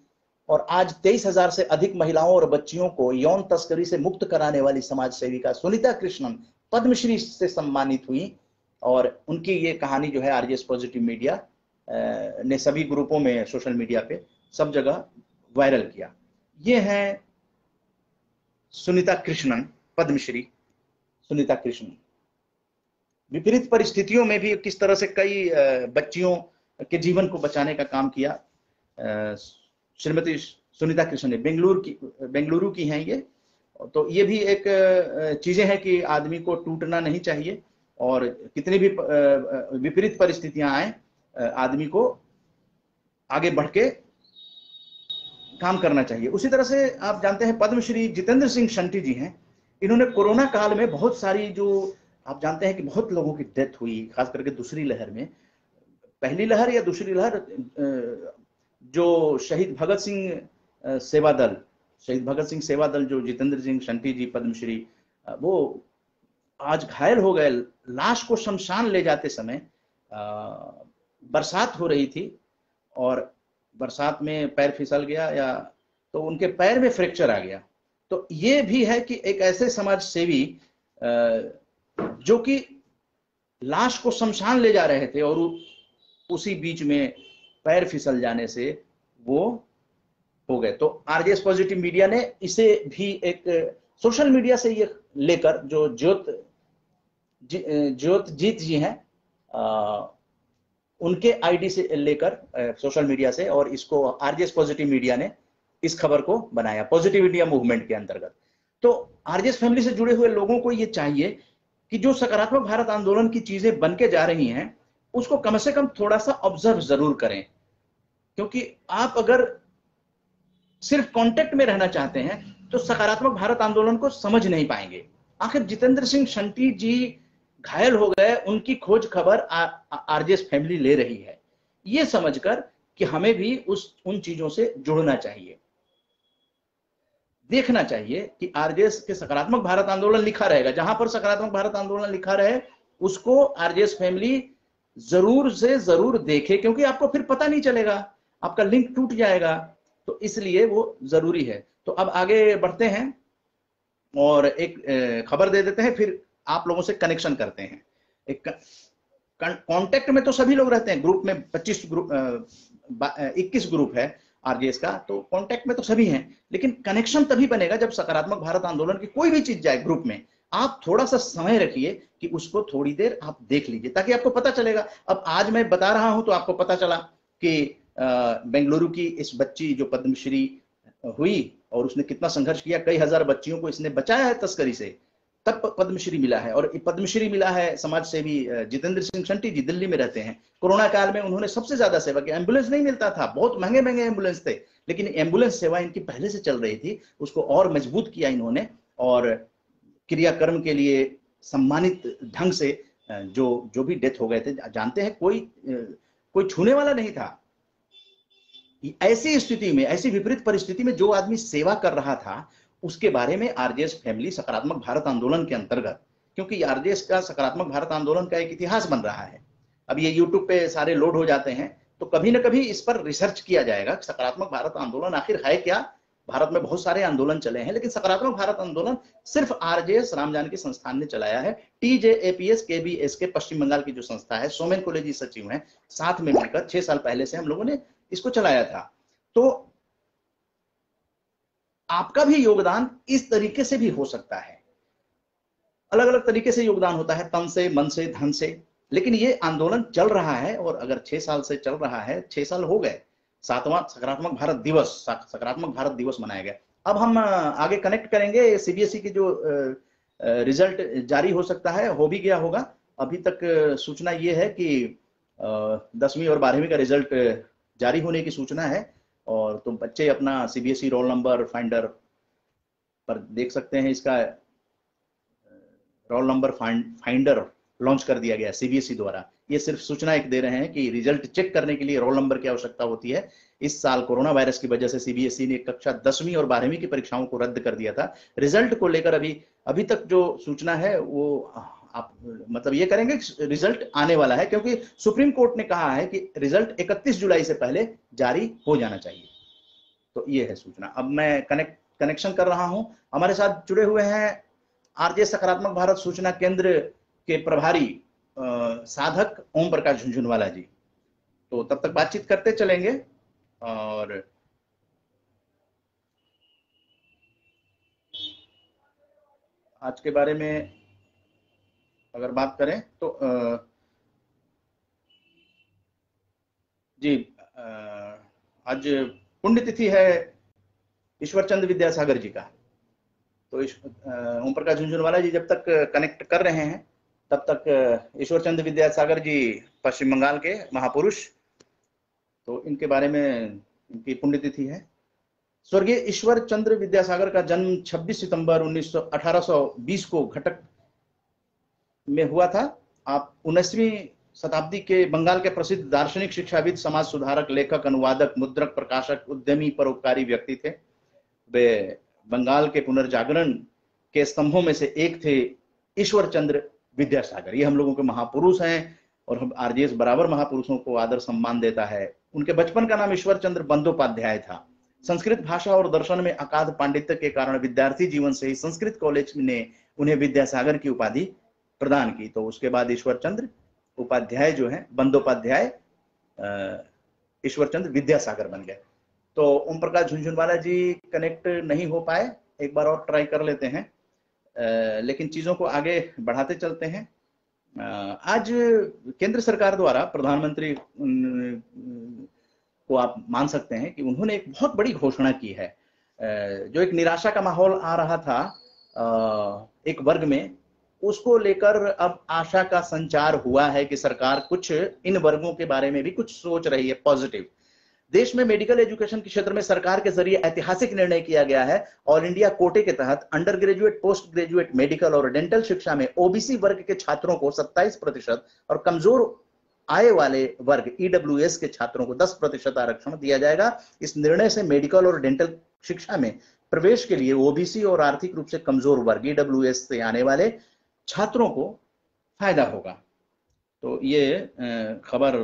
और आज 23,000 से अधिक महिलाओं और बच्चियों को यौन तस्करी से मुक्त कराने वाली समाज सेविका सुनीता कृष्णन पद्मश्री से सम्मानित हुई, और उनकी ये कहानी जो है आरजेएस पॉजिटिव मीडिया ने सभी ग्रुपों में, सोशल मीडिया पे सब जगह वायरल किया। ये है सुनीता कृष्णन, पद्मश्री सुनीता कृष्णन। विपरीत परिस्थितियों में भी किस तरह से कई बच्चियों के जीवन को बचाने का काम किया श्रीमती सुनीता कृष्णन ने। बेंगलुरु की हैं ये। तो ये भी एक चीजें हैं कि आदमी को टूटना नहीं चाहिए, और कितनी भी विपरीत परिस्थितियां आए, आदमी को आगे बढ़ के काम करना चाहिए। उसी तरह से आप जानते हैं पद्मश्री जितेंद्र सिंह शंटी जी हैं। इन्होंने कोरोना काल में बहुत सारी, जो आप जानते हैं कि बहुत लोगों की डेथ हुई, खास करके दूसरी लहर में, पहली लहर या दूसरी लहर, जो शहीद भगत सिंह सेवा दल जो जितेंद्र सिंह शंटी जी पद्मश्री, वो आज घायल हो गए। लाश को शमशान ले जाते समय बरसात हो रही थी और बरसात में पैर फिसल गया, या तो उनके पैर में फ्रैक्चर आ गया। तो ये भी है कि एक ऐसे समाज सेवी जो कि लाश को शमशान ले जा रहे थे और उसी बीच में पैर फिसल जाने से वो हो गए। तो आरजेएस पॉजिटिव मीडिया ने इसे भी एक सोशल मीडिया से ये लेकर, जो ज्योतजीत जी हैं, उनके आईडी से लेकर सोशल मीडिया से, और इसको आरजेएस पॉजिटिव मीडिया ने इस खबर को बनाया पॉजिटिव इंडिया मूवमेंट के अंतर्गत। तो आरजेएस फैमिली से जुड़े हुए लोगों को ये चाहिए कि जो सकारात्मक भारत आंदोलन की चीजें बन के जा रही हैं उसको कम से कम थोड़ा सा ऑब्जर्व जरूर करें, क्योंकि आप अगर सिर्फ कांटेक्ट में रहना चाहते हैं तो सकारात्मक भारत आंदोलन को समझ नहीं पाएंगे। आखिर जितेंद्र सिंह शंटी जी घायल हो गए, उनकी खोज खबर आरजेएस फैमिली ले रही है, ये समझकर कि हमें भी उन चीजों से जुड़ना चाहिए, देखना चाहिए कि आरजेएस के सकारात्मक भारत आंदोलन लिखा रहेगा, जहां पर सकारात्मक भारत आंदोलन लिखा रहे उसको आरजेएस फैमिली जरूर से जरूर देखे, क्योंकि आपको फिर पता नहीं चलेगा, आपका लिंक टूट जाएगा। तो इसलिए वो जरूरी है। तो अब आगे बढ़ते हैं और एक खबर दे देते हैं, फिर आप लोगों से कनेक्शन करते हैं। एक कांटेक्ट में तो सभी लोग रहते हैं, ग्रुप में 21 ग्रुप है आरजेएस का, तो कांटेक्ट में तो सभी हैं, लेकिन कनेक्शन तभी बनेगा जब सकारात्मक भारत आंदोलन की कोई भी चीज जाए ग्रुप में, आप थोड़ा सा समय रखिए कि उसको थोड़ी देर आप देख लीजिए, ताकि आपको पता चलेगा। अब आज मैं बता रहा हूं तो आपको पता चला कि बेंगलुरु की इस बच्ची जो पद्मश्री हुई और उसने कितना संघर्ष किया, कई हजार बच्चियों को इसने बचाया है तस्करी से, तब पद्मश्री मिला है। और पद्मश्री मिला है समाज सेवी जितेंद्र सिंह शंटी जी, दिल्ली में रहते हैं। कोरोना काल में उन्होंने सबसे ज्यादा सेवा की। एम्बुलेंस नहीं मिलता था, बहुत महंगे महंगे एम्बुलेंस थे, लेकिन एम्बुलेंस सेवा इनकी पहले से चल रही थी, उसको और मजबूत किया इन्होंने, और क्रियाकर्म के लिए सम्मानित ढंग से जो भी डेथ हो गए थे, जानते हैं कोई छूने वाला नहीं था। ऐसी स्थिति में, ऐसी विपरीत परिस्थिति में जो आदमी सेवा कर रहा था उसके बारे में आरजेएस फैमिली सकारात्मक भारत आंदोलन के अंतर्गत, क्योंकि आरजेएस का सकारात्मक भारत आंदोलन का एक इतिहास बन रहा है, अब ये यूट्यूब पे सारे लोड हो जाते हैं, तो कभी ना कभी इस पर रिसर्च किया जाएगा सकारात्मक भारत आंदोलन आखिर है क्या। भारत में बहुत सारे आंदोलन चले हैं, लेकिन सकारात्मक भारत आंदोलन सिर्फ आरजेएस राम जानकी संस्थान ने चलाया है। टीजेएपीएस केबीएस के पश्चिम बंगाल की जो संस्था है, सोमेन कॉलेजी सचिव हैं, साथ में मिलकर 6 साल पहले से हम लोगों ने इसको चलाया था। तो आपका भी योगदान इस तरीके से भी हो सकता है, अलग अलग तरीके से योगदान होता है, तन से, मन से, धन से, लेकिन ये आंदोलन चल रहा है। और अगर 6 साल से चल रहा है, 6 साल हो गए, 7वां सकारात्मक भारत दिवस, सकारात्मक भारत दिवस मनाया गया। अब हम आगे कनेक्ट करेंगे सीबीएसई की जो रिजल्ट जारी हो सकता है, हो भी गया होगा। अभी तक सूचना ये है कि 10वीं और 12वीं का रिजल्ट जारी होने की सूचना है, और तो बच्चे अपना सीबीएसई रोल नंबर फाइंडर पर देख सकते हैं। इसका रोल नंबर फाइंडर लॉन्च कर दिया गया सीबीएसई द्वारा। ये सिर्फ सूचना एक दे रहे हैं कि रिजल्ट चेक करने के लिए रोल नंबर की आवश्यकता होती है। इस साल कोरोना वायरस की वजह से सीबीएसई ने कक्षा 10वीं और 12वीं की परीक्षाओं को रद्द कर दिया था। रिजल्ट को लेकर अभी तक जो सूचना है वो आप मतलब ये करेंगे रिजल्ट आने वाला है, क्योंकि सुप्रीम कोर्ट ने कहा है कि रिजल्ट 31 जुलाई से पहले जारी हो जाना चाहिए। तो ये है सूचना। अब मैं कनेक्शन कर रहा हूं, हमारे साथ जुड़े हुए हैं आरजे सकारात्मक भारत सूचना केंद्र के प्रभारी साधक ओम प्रकाश झुनझुनवाला जी। तो तब तक बातचीत करते चलेंगे। और आज के बारे में अगर बात करें तो जी आज पुण्यतिथि है ईश्वर चंद्र विद्यासागर जी का। तो ओम प्रकाश झुनझुनवाला जी जब तक कनेक्ट कर रहे हैं तब तक ईश्वर चंद्र विद्यासागर जी पश्चिम बंगाल के महापुरुष, तो इनके बारे में इनकी पुण्यतिथि है। स्वर्गीय ईश्वर चंद्र विद्यासागर का जन्म 26 सितंबर 1820 को घटक में हुआ था। आप 19वीं शताब्दी के बंगाल के प्रसिद्ध दार्शनिक, शिक्षाविद, समाज सुधारक, लेखक, अनुवादक, मुद्रक, प्रकाशक, उद्यमी, परोपकारी व्यक्ति थे। वे बंगाल के पुनर्जागरण के स्तंभों में से एक थे ईश्वर चंद्र विद्यासागर। ये हम लोगों के महापुरुष हैं और हम आरजेएस बराबर महापुरुषों को आदर सम्मान देता है। उनके बचपन का नाम ईश्वर चंद्र बंदोपाध्याय था। संस्कृत भाषा और दर्शन में अगाध पांडित्य के कारण विद्यार्थी जीवन से ही संस्कृत कॉलेज ने उन्हें विद्यासागर की उपाधि प्रदान की। तो उसके बाद ईश्वर चंद्र उपाध्याय जो है बंदोपाध्याय ईश्वर चंद्र विद्यासागर बन गए। तो ओम प्रकाश झुनझुनवाला जी कनेक्ट नहीं हो पाए, एक बार और ट्राई कर लेते हैं, लेकिन चीजों को आगे बढ़ाते चलते हैं। आज केंद्र सरकार द्वारा प्रधानमंत्री को आप मान सकते हैं कि उन्होंने एक बहुत बड़ी घोषणा की है। जो एक निराशा का माहौल आ रहा था एक वर्ग में, उसको लेकर अब आशा का संचार हुआ है कि सरकार कुछ इन वर्गों के बारे में भी कुछ सोच रही है पॉजिटिव। देश में मेडिकल एजुकेशन के क्षेत्र में सरकार के जरिए ऐतिहासिक निर्णय किया गया है। ऑल इंडिया कोटे के तहत under graduate, post graduate, medical और डेंटल शिक्षा में ओबीसी वर्ग के छात्रों को 27% और कमजोर आय वाले वर्ग ईडब्ल्यूएस के छात्रों को 10% आरक्षण दिया जाएगा। इस निर्णय से मेडिकल और डेंटल शिक्षा में प्रवेश के लिए ओबीसी और आर्थिक रूप से कमजोर वर्ग ईडब्ल्यूएस से आने वाले छात्रों को फायदा होगा। तो ये खबर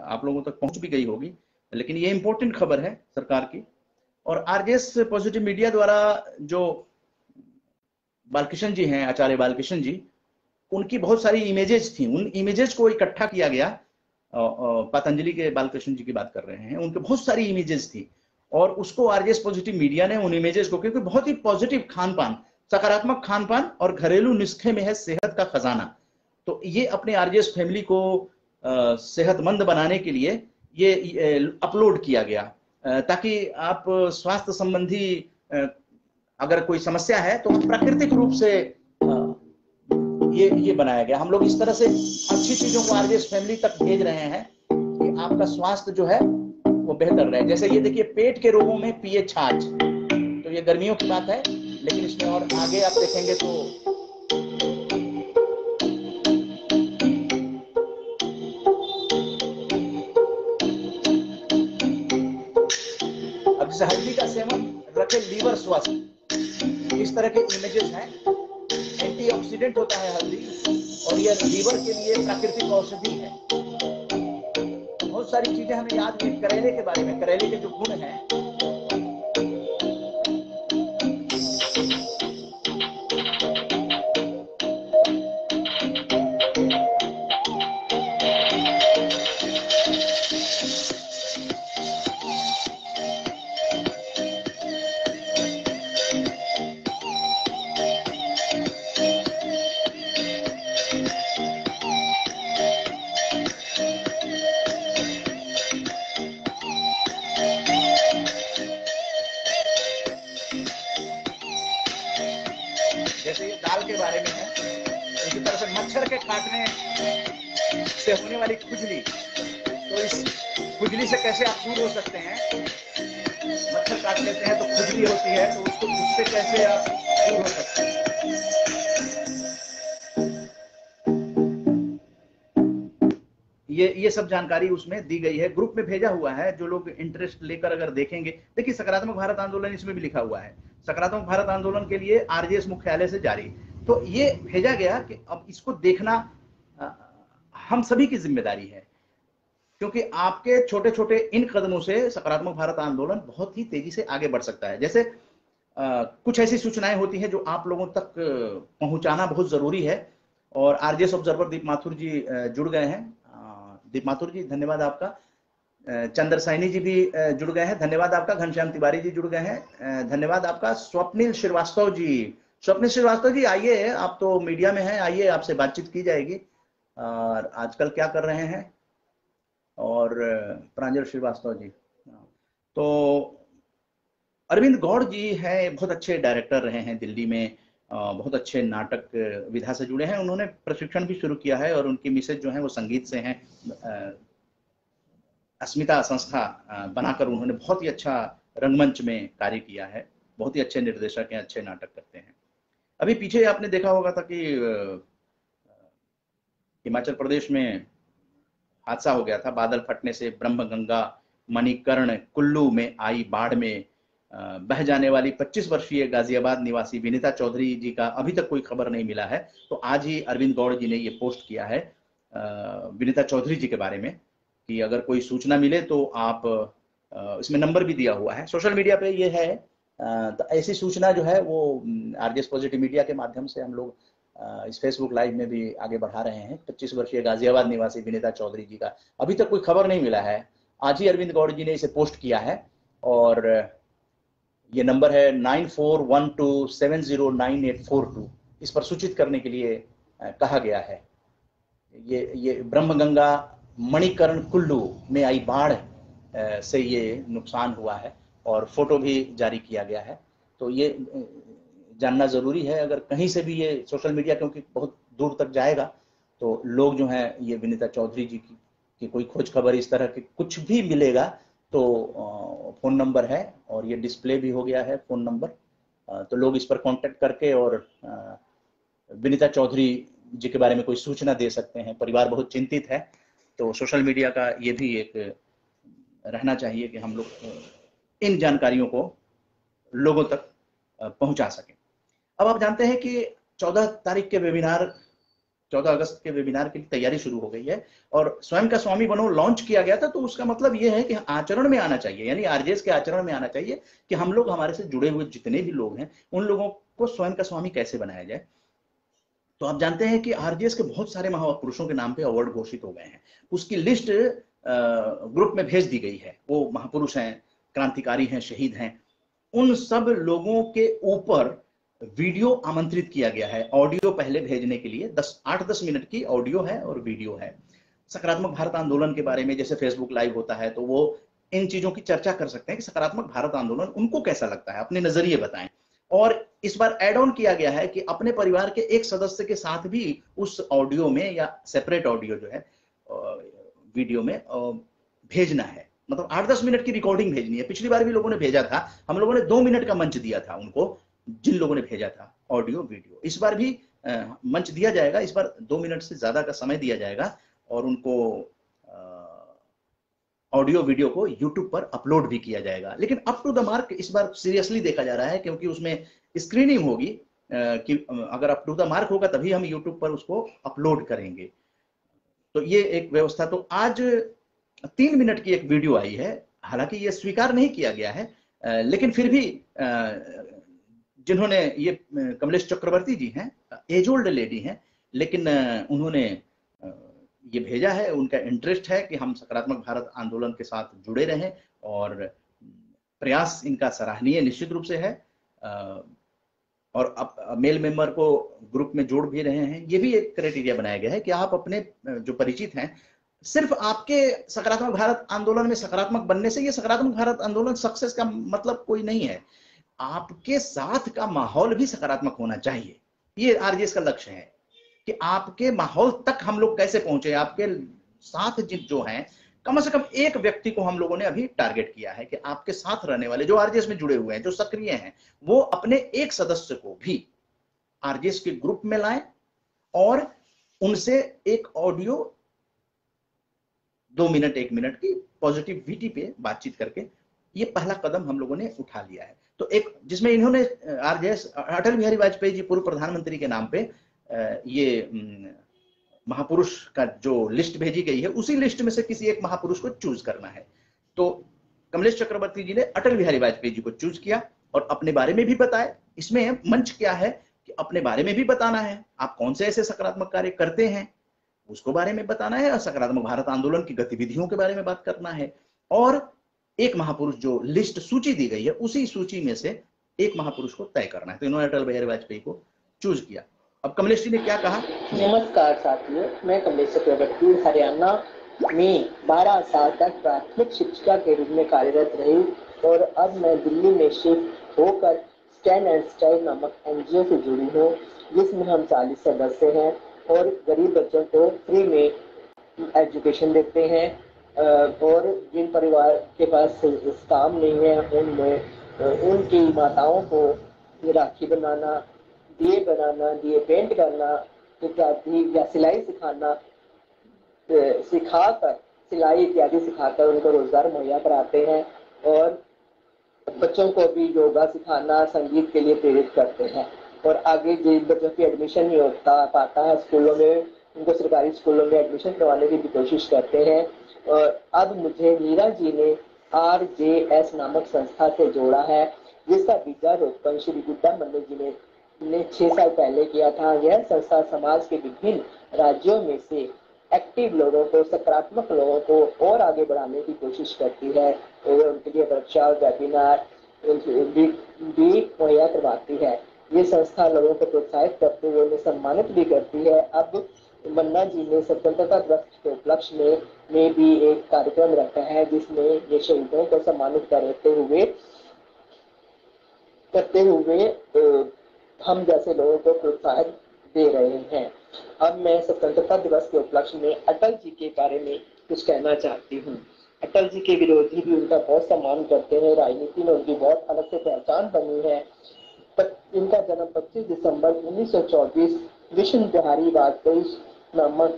आप लोगों तक पहुंच भी गई होगी, लेकिन ये इंपॉर्टेंट खबर है सरकार की। और आरजेएस पॉजिटिव मीडिया द्वारा जो बालकृष्ण जी हैं, आचार्य बालकृष्ण जी, उनकी बहुत सारी इमेजेस थी। उन इमेजेस को इकट्ठा किया गया। पतंजलि के बालकृष्ण जी की बात कर रहे हैं, उनके बहुत सारी इमेजेस थी और उसको आरजेएस पॉजिटिव मीडिया ने उन इमेजेस को, क्योंकि बहुत ही पॉजिटिव खान पान, सकारात्मक खान पान और घरेलू नुस्खे में है सेहत का खजाना। तो ये अपने आरजेएस फैमिली को सेहतमंद बनाने के लिए ये अपलोड किया गया, ताकि आप स्वास्थ्य संबंधी अगर कोई समस्या है तो प्राकृतिक रूप से ये बनाया गया। हम लोग इस तरह से अच्छी चीजों को आरजेएस फैमिली तक भेज रहे हैं कि आपका स्वास्थ्य जो है वो बेहतर रहे। जैसे ये देखिए, पेट के रोगों में पिए छाछ, तो ये गर्मियों की बात है, लेकिन इसमें और आगे आप देखेंगे तो अब जैसे हल्दी का सेवन रखे लीवर स्वस्थ, इस तरह के इमेजेस हैं। एंटीऑक्सीडेंट होता है हल्दी, और ये लीवर के लिए प्राकृतिक औषधि है। बहुत सारी चीजें हमें याद हुई करेले के बारे में, करेले के जो गुण हैं। जैसे ये दाल के बारे में है, इसी तरह से मच्छर के काटने से होने वाली खुजली, तो इस खुजली से कैसे आप दूर हो सकते हैं। मच्छर काट लेते हैं तो खुजली होती है, तो उससे कैसे आप दूर हो सकते हैं। ये सब जानकारी उसमें दी गई है, ग्रुप में भेजा हुआ है। जो लोग इंटरेस्ट लेकर अगर देखेंगे, देखिए सकारात्मक भारत आंदोलन इसमें भी लिखा हुआ है, सकारात्मक भारत आंदोलन के लिए आरजेएस मुख्यालय से जारी। तो ये भेजा गया कि अब इसको देखना हम सभी की जिम्मेदारी है, क्योंकि आपके छोटे छोटे इन कदमों से सकारात्मक भारत आंदोलन बहुत ही तेजी से आगे बढ़ सकता है। जैसे कुछ ऐसी सूचनाएं होती हैं जो आप लोगों तक पहुंचाना बहुत जरूरी है, और आरजेएस ऑब्जर्वर दीप माथुर जी जुड़ गए हैं। दीप माथुर जी धन्यवाद आपका। चंद्र सैनी जी भी जुड़ गए हैं, धन्यवाद आपका। घनश्याम तिवारी जी जुड़ गए हैं, धन्यवाद आपका। स्वप्निल श्रीवास्तव जी आइए, आप तो मीडिया में हैं, आइए आपसे बातचीत की जाएगी। और आजकल क्या कर रहे हैं। और प्रांजल श्रीवास्तव जी, तो अरविंद गौड़ जी हैं, बहुत अच्छे डायरेक्टर रहे हैं दिल्ली में, बहुत अच्छे नाटक विधा से जुड़े हैं। उन्होंने प्रशिक्षण भी शुरू किया है, और उनकी मिसेज जो है वो संगीत से हैं। अस्मिता संस्था बनाकर उन्होंने बहुत ही अच्छा रंगमंच में कार्य किया है, बहुत ही अच्छे निर्देशक हैं, अच्छे नाटक करते हैं। अभी पीछे आपने देखा होगा था कि हिमाचल प्रदेश में हादसा हो गया था, बादल फटने से ब्रह्मगंगा मणिकर्ण कुल्लू में आई बाढ़ में बह जाने वाली 25 वर्षीय गाजियाबाद निवासी विनीता चौधरी जी का अभी तक कोई खबर नहीं मिला है। तो आज ही अरविंद गौड़ जी ने ये पोस्ट किया है विनीता चौधरी जी के बारे में, कि अगर कोई सूचना मिले तो आप, इसमें नंबर भी दिया हुआ है, सोशल मीडिया पे ये है। तो ऐसी सूचना जो है वो आरजेएस पॉजिटिव मीडिया के माध्यम से हम लोग इस फेसबुक लाइव में भी आगे बढ़ा रहे हैं। 25 वर्षीय गाजियाबाद निवासी विनीता चौधरी जी का अभी तक कोई खबर नहीं मिला है। आज ही अरविंद गौड़ जी ने इसे पोस्ट किया है, और ये नंबर है 9412709842। इस पर सूचित करने के लिए कहा गया है। ये ब्रह्मगंगा मणिकर्ण कुल्लू में आई बाढ़ से ये नुकसान हुआ है, और फोटो भी जारी किया गया है। तो ये जानना जरूरी है, अगर कहीं से भी ये सोशल मीडिया क्योंकि बहुत दूर तक जाएगा, तो लोग जो हैं ये विनीता चौधरी जी की कोई खोज खबर इस तरह की कुछ भी मिलेगा तो फोन नंबर है, और ये डिस्प्ले भी हो गया है फोन नंबर। तो लोग इस पर कांटेक्ट करके और विनीता चौधरी जी के बारे में कोई सूचना दे सकते हैं। परिवार बहुत चिंतित है, तो सोशल मीडिया का ये भी एक रहना चाहिए कि हम लोग इन जानकारियों को लोगों तक पहुंचा सकें। अब आप जानते हैं कि 14 तारीख के वेबिनार, 14 अगस्त के वेबिनार की तैयारी शुरू हो गई है, और स्वयं का स्वामी बनो लॉन्च किया गया था। तो उसका मतलब यह है कि आचरण में आना चाहिए, यानी आरजेएस के आचरण में आना चाहिए कि हम लोग, हमारे से जुड़े हुए जितने भी लोग हैं, उन लोगों को स्वयं का स्वामी कैसे बनाया जाए। तो आप जानते हैं कि आरजेएस के बहुत सारे महापुरुषों के नाम पे अवार्ड घोषित हो गए हैं, उसकी लिस्ट ग्रुप में भेज दी गई है। वो महापुरुष हैं, क्रांतिकारी हैं, शहीद हैं, उन सब लोगों के ऊपर वीडियो आमंत्रित किया गया है। ऑडियो पहले भेजने के लिए 8-10 मिनट की ऑडियो है और वीडियो है। सकारात्मक भारत आंदोलन के बारे में जैसे फेसबुक लाइव होता है, तो वो इन चीजों की चर्चा कर सकते हैं कि सकारात्मक भारत आंदोलन उनको कैसा लगता है, अपने नजरिए बताएं। और इस बार एड ऑन किया गया है कि अपने परिवार के एक सदस्य के साथ भी उस ऑडियो में या सेपरेट ऑडियो जो है वीडियो में भेजना है। मतलब 8-10 मिनट की रिकॉर्डिंग भेजनी है। पिछली बार भी लोगों ने भेजा था, हम लोगों ने 2 मिनट का मंच दिया था उनको, जिन लोगों ने भेजा था ऑडियो वीडियो। इस बार भी मंच दिया जाएगा, इस बार 2 मिनट से ज्यादा का समय दिया जाएगा, और उनको ऑडियो वीडियो को यूट्यूब पर अपलोड भी किया जाएगा। लेकिन अप टू द मार्क इस बार सीरियसली देखा जा रहा है, क्योंकि उसमें स्क्रीनिंग होगी कि अगर अप टू द मार्क होगा तभी हम यूट्यूब पर उसको अपलोड करेंगे। तो ये एक व्यवस्था। तो आज 3 मिनट की एक वीडियो आई है, हालांकि ये स्वीकार नहीं किया गया है, लेकिन फिर भी जिन्होंने ये कमलेश चक्रवर्ती जी हैं, एज ओल्ड लेडी हैं, लेकिन उन्होंने ये भेजा है, उनका इंटरेस्ट है कि हम सकारात्मक भारत आंदोलन के साथ जुड़े रहें, और प्रयास इनका सराहनीय निश्चित रूप से है। और अब मेल मेंबर को ग्रुप में जोड़ भी रहे हैं। ये भी एक क्राइटेरिया बनाया गया है कि आप अपने जो परिचित हैं, सिर्फ आपके सकारात्मक भारत आंदोलन में सकारात्मक बनने से ये सकारात्मक भारत आंदोलन सक्सेस का मतलब कोई नहीं है। आपके साथ का माहौल भी सकारात्मक होना चाहिए। ये आरजेएस का लक्ष्य है कि आपके माहौल तक हम लोग कैसे पहुंचे। आपके साथ जो हैं, कम से कम एक व्यक्ति को हम लोगों ने अभी टारगेट किया है कि आपके साथ रहने वाले जो आरजेएस में जुड़े हुए हैं, जो सक्रिय हैं, वो अपने एक सदस्य को भी आरजेएस के ग्रुप में लाएं और उनसे एक ऑडियो 2 मिनट 1 मिनट की पॉजिटिविटी पे बातचीत करके, ये पहला कदम हम लोगों ने उठा लिया है। तो एक जिसमें इन्होंने आरजेएस अटल बिहारी वाजपेयी जी पूर्व प्रधानमंत्री के नाम पे ये महापुरुष का जो लिस्ट भेजी गई है, उसी लिस्ट में से किसी एक महापुरुष को चूज करना है। तो कमलेश चक्रवर्ती जी ने अटल बिहारी वाजपेयी जी को चूज किया और अपने बारे में भी बताया। इसमें मंच क्या है कि अपने बारे में भी बताना है, आप कौन से ऐसे सकारात्मक कार्य करते हैं उसको बारे में बताना है, और सकारात्मक भारत आंदोलन की गतिविधियों के बारे में बात करना है। और एक महापुरुष जो लिस्ट सूची दी गई है, उसी सूची में से एक महापुरुष को तय करना है। तो इन्होंने अटल बिहारी वाजपेयी को चूज किया। अब कमलेश जी ने क्या कहा? नमस्कार साथियों, मैं कमलेश चक्रवर्ती हरियाणा में 12 साल तक प्राथमिक शिक्षिका के रूप में कार्यरत रही और अब मैं दिल्ली में शिफ्ट होकर स्टैंड एंड स्टाइल नामक एनजीओ से जुड़ी हूँ, जिसमें हम 40 सदस्य हैं और गरीब बच्चों को फ्री में एजुकेशन देते हैं। और जिन परिवार के पास काम नहीं है, उनमें उनकी माताओं को राखी बनाना, दिए पेंट करना इत्यादि, या सिलाई इत्यादि सिखाकर उनको रोजगार मुहैया कराते हैं। और बच्चों को भी योगा सिखाना, संगीत के लिए प्रेरित करते हैं। और आगे जिन बच्चों की एडमिशन नहीं होता पाता है स्कूलों में, उनको सरकारी स्कूलों में एडमिशन करवाने की भी कोशिश करते हैं। और अब मुझे मीरा जी ने आरजेएस नामक संस्था से जोड़ा है, जिसका बीजारोपण श्री गुड्डा मन्नू जी ने 6 साल पहले किया था। यह संस्था समाज के विभिन्न राज्यों में से एक्टिव लोगों को, सकारात्मक लोगों को और आगे बढ़ाने की कोशिश करती है और उनके लिए वर्कशॉप, वेबिनार भी मुहैया करवाती है। ये संस्था लोगों को प्रोत्साहित करते हुए उन्हें सम्मानित भी करती है। अब मन्ना जी ने स्वतंत्रता दिवस के उपलक्ष्य में भी एक कार्यक्रम रखा है, जिसमें ये शहीदों को सम्मानित करते हुए हम जैसे लोगों को प्रोत्साहन दे रहे हैं। अब मैं स्वतंत्रता दिवस के उपलक्ष्य में अटल जी के बारे में कुछ कहना चाहती हूँ। अटल जी के विरोधी भी उनका बहुत सम्मान करते हैं, राजनीति में उनकी बहुत अलग से पहचान बनी है। इनका जन्म 25 दिसंबर 1924 विष्णु बिहारी वाजपेयी नामक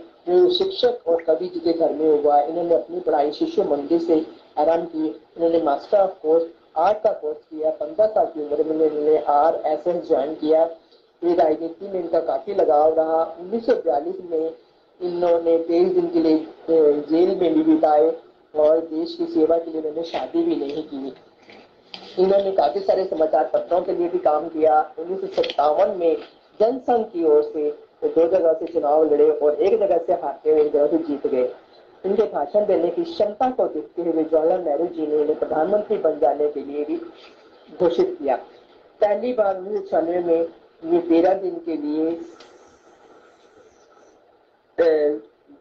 शिक्षक और कवि जी के घर में हुआ। इन्होंने अपनी पढ़ाई शिशु मंदिर से आरंभ की। इन्होंने मास्टर ऑफ कोर्स आर्ट का कोर्स किया। 15 साल की उम्र में इन्होंने आरएसएस ज्वाइन किया। ये राजनीति में इनका काफी लगाव रहा। 1942 में इन्होंने 23 दिन के लिए जेल में भी बिताए और देश की सेवा के लिए इन्होंने शादी भी नहीं की। इन्होंने काफी सारे समाचार पत्रों के लिए भी काम किया। 1957 में जनसंघ की ओर से 2 जगह से चुनाव लड़े और 1 जगह से हारते हुए 1 जगह से जीत गए। इनके भाषण देने की क्षमता को देखते हुए जवाहरलाल नेहरू जी ने इन्हें प्रधानमंत्री बन जाने के लिए भी घोषित किया। पहली बार 1996 में ये 13 दिन के लिए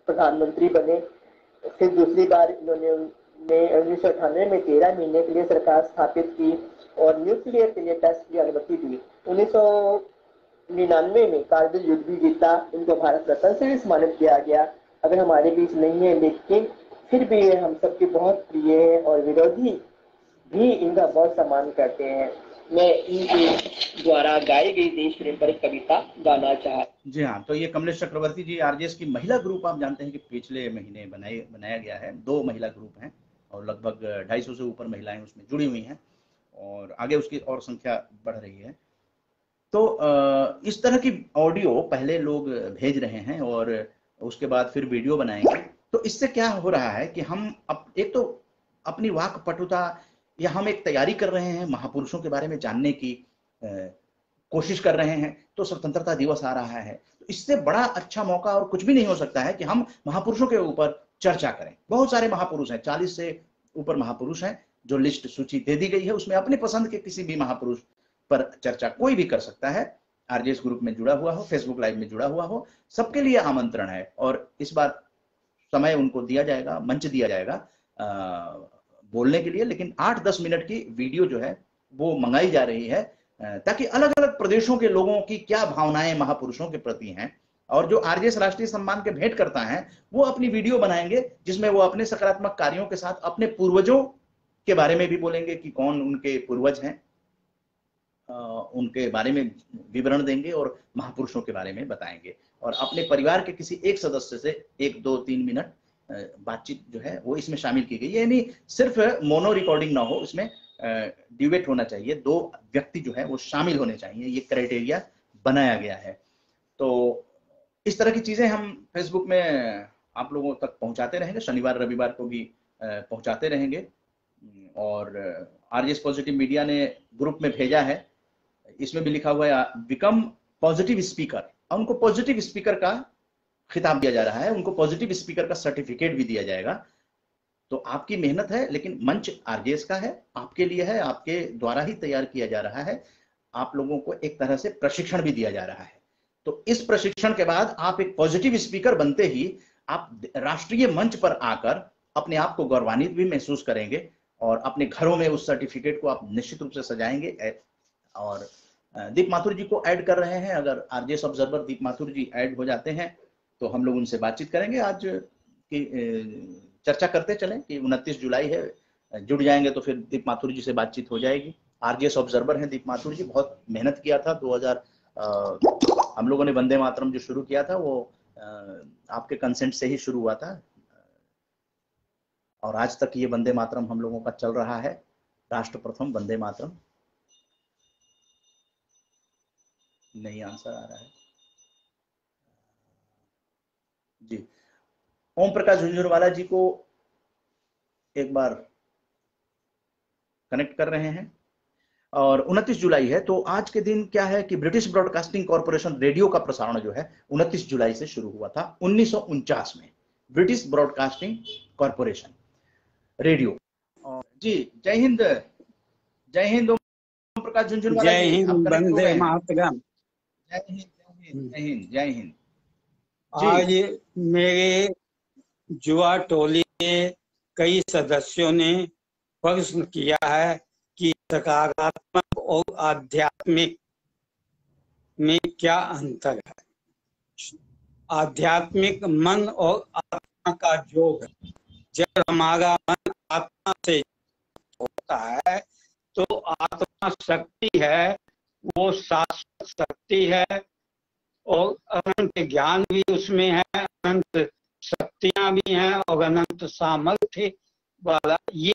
प्रधानमंत्री बने। फिर दूसरी बार इन्होंने 1998 में 13 महीने के लिए सरकार स्थापित की और न्यूक्लियर के लिए टेस्ट की अनुमति दी। 1999 में कारगिल युद्ध भी जीता। इनको भारत रत्न से भी सम्मानित किया गया। अगर हमारे बीच नहीं है, लेकिन फिर भी ये हम सबके बहुत प्रिय है और विरोधी भी इनका बहुत सम्मान करते हैं। मैं इनके द्वारा गाई गई देश प्रेम पर एक कविता गाना चाहता। जी हाँ, तो ये कमलेश चक्रवर्ती जी आरजेएस की महिला ग्रुप, आप जानते हैं कि पिछले महीने बनाया गया है। 2 महिला ग्रुप हैं और लगभग 250 से ऊपर महिलाएं उसमें जुड़ी हुई हैं और आगे उसकी और संख्या बढ़ रही है। तो इस तरह की ऑडियो पहले लोग भेज रहे हैं और उसके बाद फिर वीडियो बनाएंगे। तो इससे क्या हो रहा है कि हम एक तो अपनी वाक पटुता या हम एक तैयारी कर रहे हैं महापुरुषों के बारे में जानने की कोशिश कर रहे हैं। तो स्वतंत्रता दिवस आ रहा है, तो इससे बड़ा अच्छा मौका और कुछ भी नहीं हो सकता है कि हम महापुरुषों के ऊपर चर्चा करें। बहुत सारे महापुरुष हैं, 40 से ऊपर महापुरुष हैं जो लिस्ट सूची दे दी गई है, उसमें अपने पसंद के किसी भी महापुरुष पर चर्चा कोई भी कर सकता है। आरजेएस ग्रुप में जुड़ा हुआ हो, फेसबुक लाइव में जुड़ा हुआ हो, सबके लिए आमंत्रण है। और इस बार समय उनको दिया जाएगा, मंच दिया जाएगा बोलने के लिए, लेकिन 8-10 मिनट की वीडियो जो है वो मंगाई जा रही है ताकि अलग अलग प्रदेशों के लोगों की क्या भावनाएं महापुरुषों के प्रति हैं, और जो आरजेएस राष्ट्रीय सम्मान के भेंट करता है वो अपनी वीडियो बनाएंगे जिसमें वो अपने सकारात्मक कार्यों के साथ अपने पूर्वजों के बारे में भी बोलेंगे कि कौन उनके पूर्वज हैं, उनके बारे में विवरण देंगे और महापुरुषों के बारे में बताएंगे। और अपने परिवार के किसी एक सदस्य से 1-2-3 मिनट बातचीत जो है वो इसमें शामिल की गई है। यानी सिर्फ मोनो रिकॉर्डिंग ना हो, इसमें ड्यूएट होना चाहिए, 2 व्यक्ति जो है वो शामिल होने चाहिए, ये क्राइटेरिया बनाया गया है। तो इस तरह की चीजें हम फेसबुक में आप लोगों तक पहुंचाते रहेंगे, शनिवार रविवार को भी पहुंचाते रहेंगे। और आरजेएस पॉजिटिव मीडिया ने ग्रुप में भेजा है, इसमें भी लिखा हुआ है बिकम पॉजिटिव स्पीकर। उनको पॉजिटिव स्पीकर का खिताब दिया जा रहा है, उनको पॉजिटिव स्पीकर का सर्टिफिकेट भी दिया जाएगा। तो आपकी मेहनत है, लेकिन मंच आरजेएस का है, आपके लिए है, आपके द्वारा ही तैयार किया जा रहा है। आप लोगों को एक तरह से प्रशिक्षण भी दिया जा रहा है। तो इस प्रशिक्षण के बाद आप एक पॉजिटिव स्पीकर बनते ही आप राष्ट्रीय मंच पर आकर अपने आप को गौरवान्वित भी महसूस करेंगे और अपने घरों में उस सर्टिफिकेट को आप निश्चित रूप से सजाएंगे। और दीप माथुर जी को ऐड कर रहे हैं, अगर आरजेएस ऑब्जर्वर दीप माथुर जी ऐड हो जाते हैं तो हम लोग उनसे बातचीत करेंगे। आज की चर्चा करते चलें कि 29 जुलाई है, जुड़ जाएंगे तो फिर दीप माथुर जी से बातचीत हो जाएगी। आरजेएस ऑब्जर्वर हैं दीप माथुर जी, बहुत मेहनत किया था। 2000 हम लोगों ने वंदे मातरम जो शुरू किया था वो आपके कंसेंट से ही शुरू हुआ था और आज तक ये वंदे मातरम हम लोगों का चल रहा है। राष्ट्र प्रथम वंदे मातरम। नहीं आंसर आ रहा है जी। ओम प्रकाश झुंझुनवाला जी को एक बार कनेक्ट कर रहे हैं। और 29 जुलाई है, तो आज के दिन क्या है कि ब्रिटिश ब्रॉडकास्टिंग कॉर्पोरेशन रेडियो का प्रसारण जो है 29 जुलाई से शुरू हुआ था 1949 में। British Broadcasting Corporation radio. जी जय हिंद, जय हिंद ओम प्रकाश झुंझुनवाला जी। जय हिंद, वंदे मातरम। जय हिंद, जय हिंद, जय हिंद, जय हिंद। आज मेरे युवा टोली के कई सदस्यों ने प्रश्न किया है कि सकारात्मक और आध्यात्मिक में क्या अंतर है। आध्यात्मिक मन और आत्मा का योग है। जब हमारा मन आत्मा से होता है तो आत्मा शक्ति है, वो शाश्वत शक्ति है और अनंत ज्ञान भी उसमें है, अनंत शक्तियां भी हैं और अनंत सामर्थ्य वाला। ये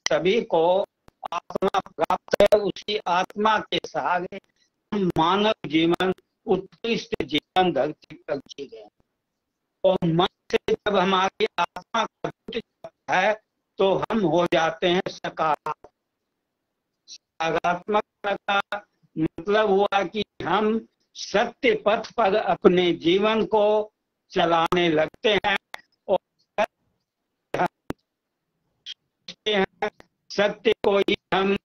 सभी को आत्मा प्राप्त है। उसी आत्मा के सहारे हम मानव जीवन, उत्कृष्ट जीवन धरती पर जी गए। और मन से जब हमारी आत्मा का जुट जाता है तो हम हो जाते हैं सकारात्मक। सकारात्मक का मतलब हुआ कि हम सत्य पथ पर अपने जीवन को चलाने लगते हैं और सत्य को ही हम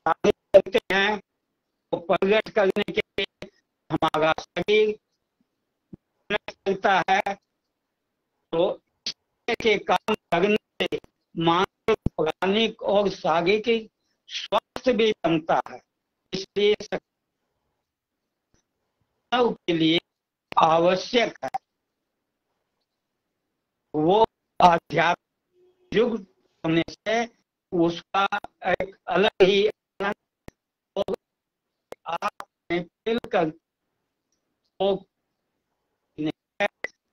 करते हैं। तो प्रकट करने के लिए हमारा शरीर चलता है। तो के काम करने से मानसिक, प्राणिक और शारीरिक स्वास्थ्य भी बनता है। इसलिए के लिए आवश्यक है वो आध्यात्मिक युग होने से उसका एक अलग ही आनंद आप मिलकर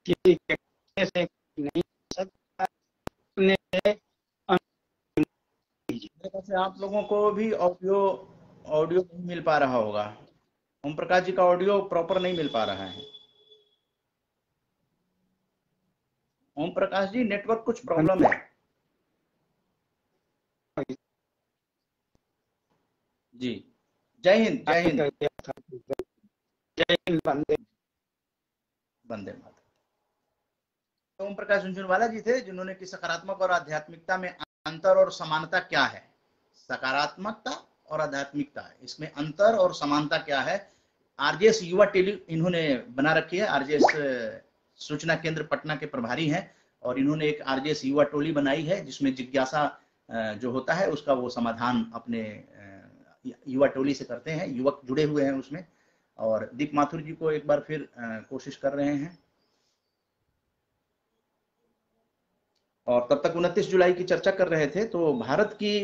किसी के से नहीं सकता। तरह से आप लोगों को भी ऑडियो ऑडियो नहीं मिल पा रहा होगा। ओम प्रकाश जी का ऑडियो प्रॉपर नहीं मिल पा रहा है। ओम प्रकाश जी, नेटवर्क कुछ प्रॉब्लम है। जी, जय हिंद, जय हिंद। जय हिंद, वंदे वंदे मातरम। तो ओम प्रकाश झुनझुनवाला जी थे जिन्होंने कि सकारात्मक और आध्यात्मिकता में अंतर और समानता क्या है, सकारात्मकता और आध्यात्मिकता, इसमें अंतर और समानता क्या है। आरजेएस युवा टेली इन्होंने बना रखी है। आरजेएस सूचना केंद्र पटना के प्रभारी हैं और इन्होंने एक आरजेएस युवा टोली बनाई है जिसमें जिज्ञासा जो होता है उसका वो समाधान अपने युवा टोली से करते हैं। युवक जुड़े हुए हैं उसमें और दीप माथुर जी को एक बार फिर कोशिश कर रहे हैं। और तब तक 29 जुलाई की चर्चा कर रहे थे। तो भारत की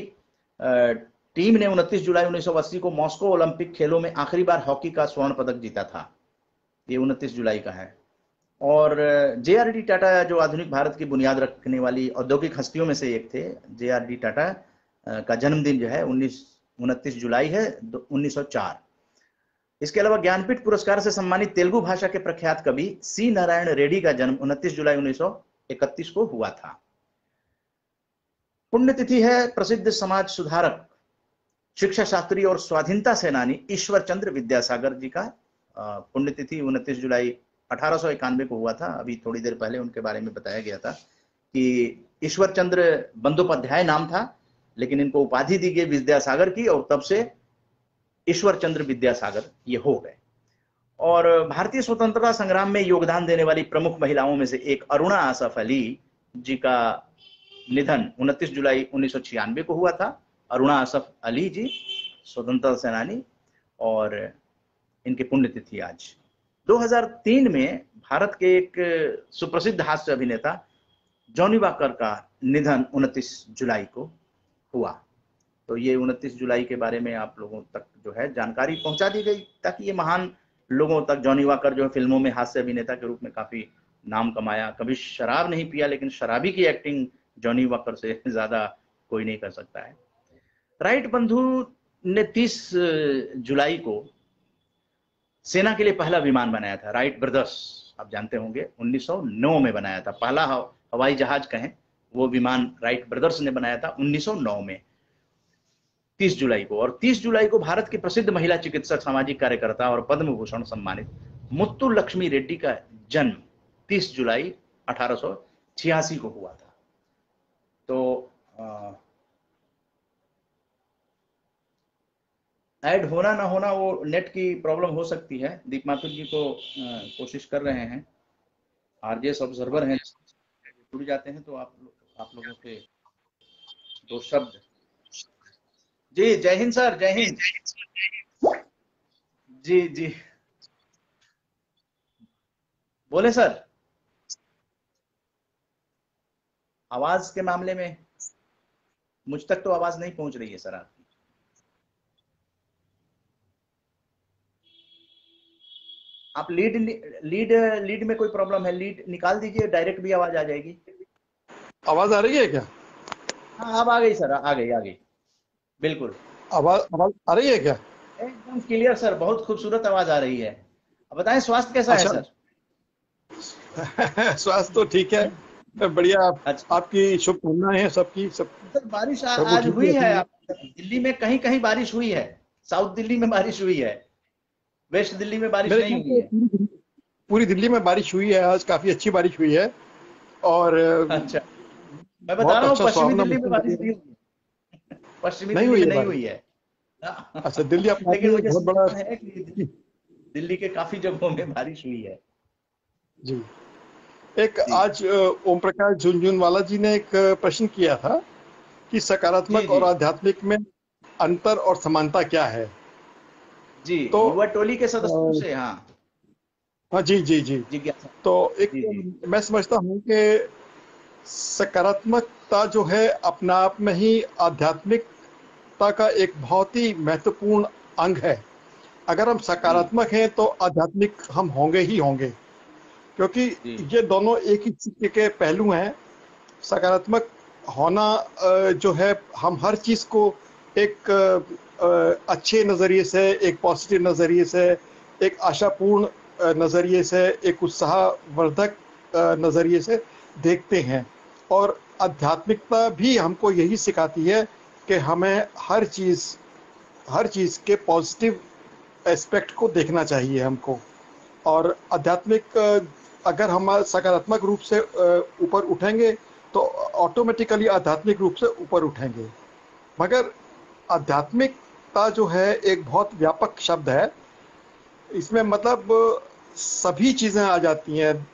टीम ने 29 जुलाई 1980 को मॉस्को ओलंपिक खेलों में आखिरी बार हॉकी का स्वर्ण पदक जीता था। ये 29 जुलाई का है। और JRD टाटा जो आधुनिक भारत की बुनियाद रखने वाली औद्योगिक हस्तियों में से एक थे, JRD टाटा का जन्मदिन जो है 29 जुलाई है 1904। इसके अलावा ज्ञानपीठ पुरस्कार से सम्मानित तेलुगु भाषा के प्रख्यात कवि C नारायण रेड्डी का जन्म 29 जुलाई 1931 को हुआ था। पुण्यतिथि है प्रसिद्ध समाज सुधारक, शिक्षा शास्त्री और स्वाधीनता सेनानी ईश्वर चंद्र विद्यासागर जी का पुण्यतिथि 29 जुलाई 1891 को हुआ था। अभी थोड़ी देर पहले उनके बारे में बताया गया था कि ईश्वर चंद्र बंदोपाध्याय नाम था, लेकिन इनको उपाधि दी गई विद्यासागर की और तब से ईश्वर चंद्र विद्यासागर ये हो गए। और भारतीय स्वतंत्रता संग्राम में योगदान देने वाली प्रमुख महिलाओं में से एक अरुणा आसफ अली जी का निधन 29 जुलाई 1996 को हुआ था। अरुणा आसफ अली जी स्वतंत्रता सेनानी और इनकी पुण्यतिथि आज। 2003 में भारत के एक सुप्रसिद्ध हास्य अभिनेता जॉनी वॉकर का निधन 29 जुलाई को हुआ। तो ये 29 जुलाई के बारे में आप लोगों तक जो है जानकारी पहुंचा दी गई ताकि ये महान लोगों तक, जॉनी वॉकर जो है फिल्मों में हास्य अभिनेता के रूप में काफी नाम कमाया, कभी शराब नहीं पिया लेकिन शराबी की एक्टिंग जॉनी वॉकर से ज्यादा कोई नहीं कर सकता है। राइट बंधु ने 30 जुलाई को सेना के लिए पहला विमान बनाया था। राइट ब्रदर्स आप जानते होंगे 1909 में बनाया था। पहला हवाई जहाज कहें वो विमान राइट ब्रदर्स ने बनाया था 1909 में 30 जुलाई को। और 30 जुलाई को भारत की प्रसिद्ध महिला चिकित्सक, सामाजिक कार्यकर्ता और पद्म भूषण सम्मानित मुत्तु लक्ष्मी रेड्डी का जन्म 30 जुलाई 1886 को हुआ था। तो ऐड होना ना होना वो नेट की प्रॉब्लम हो सकती है। दीप माथुर जी को कोशिश कर रहे हैं, आरजेएस ऑब्जर्वर हैं, जुड़ जाते हैं तो आप लोगों के दो शब्द। जी जय हिंद सर, जय हिंद। जी जी बोले सर। आवाज के मामले में मुझ तक तो आवाज नहीं पहुंच रही है सर आपकी। आप लीड में कोई प्रॉब्लम है, लीड निकाल दीजिए, डायरेक्ट भी आवाज आ जाएगी। आवाज आ रही है क्या? हाँ अब आ गई सर, आ गई बिल्कुल। आवाज आ रही है क्या? एकदम क्लियर सर, बहुत खूबसूरत आवाज आ रही है। अब बताएं स्वास्थ्य कैसा है सर? स्वास्थ्य तो ठीक है, बढ़िया। अच्छा। आपकी शुभकामनाएं हैं सबकी। सब सर बारिश आज हुई है दिल्ली में, कहीं कहीं बारिश हुई है। साउथ दिल्ली में बारिश हुई है, वेस्ट दिल्ली में बारिश नहीं हुई है। पूरी दिल्ली में बारिश हुई है आज, काफी अच्छी बारिश हुई है। और अच्छा, मैं बता रहा हूँ पश्चिमी दिल्ली में बारिश नहीं हुई है। पश्चिमी दिल्ली में नहीं हुई है। अच्छा, दिल्ली अपना लेकिन मुझे बहुत बड़ा है कि दिल्ली के काफी जगहों में बारिश हुई है जी। एक आज ओम प्रकाश झुनझुनवाला जी ने एक प्रश्न किया था कि सकारात्मक और आध्यात्मिक में अंतर और समानता क्या है जी। तो युवा टोली के सदस्यों से हाँ जी। तो एक मैं समझता हूँ कि सकारात्मकता जो है अपने आप में ही आध्यात्मिकता का एक बहुत ही महत्वपूर्ण अंग है। अगर हम सकारात्मक हैं तो आध्यात्मिक हम होंगे ही होंगे, क्योंकि ये दोनों एक ही सिक्के के पहलू हैं। सकारात्मक होना जो है, हम हर चीज़ को एक अच्छे नज़रिए से, एक पॉजिटिव नज़रिए से, एक आशापूर्ण नज़रिए से, एक उत्साहवर्धक नज़रिए से देखते हैं। और आध्यात्मिकता भी हमको यही सिखाती है कि हमें हर चीज़ के पॉजिटिव एस्पेक्ट को देखना चाहिए हमको। और आध्यात्मिक अगर हम सकारात्मक रूप से ऊपर उठेंगे तो ऑटोमेटिकली आध्यात्मिक रूप से ऊपर उठेंगे। मगर आध्यात्मिकता जो है एक बहुत व्यापक शब्द है, इसमें मतलब सभी चीज़ें आ जाती हैं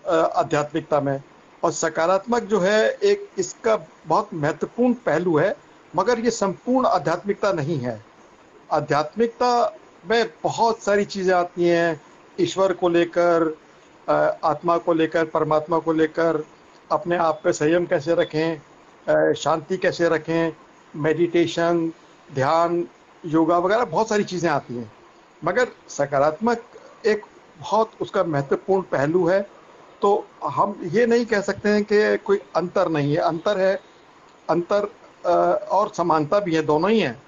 आध्यात्मिकता में। और सकारात्मक जो है एक इसका बहुत महत्वपूर्ण पहलू है, मगर ये संपूर्ण आध्यात्मिकता नहीं है। आध्यात्मिकता में बहुत सारी चीज़ें आती हैं, ईश्वर को लेकर, आत्मा को लेकर, परमात्मा को लेकर, अपने आप पे संयम कैसे रखें, शांति कैसे रखें, मेडिटेशन, ध्यान, योगा वगैरह बहुत सारी चीज़ें आती हैं। मगर सकारात्मक एक बहुत उसका महत्वपूर्ण पहलू है। तो हम ये नहीं कह सकते हैं कि कोई अंतर नहीं है, अंतर है, अंतर और समानता भी है, दोनों ही हैं।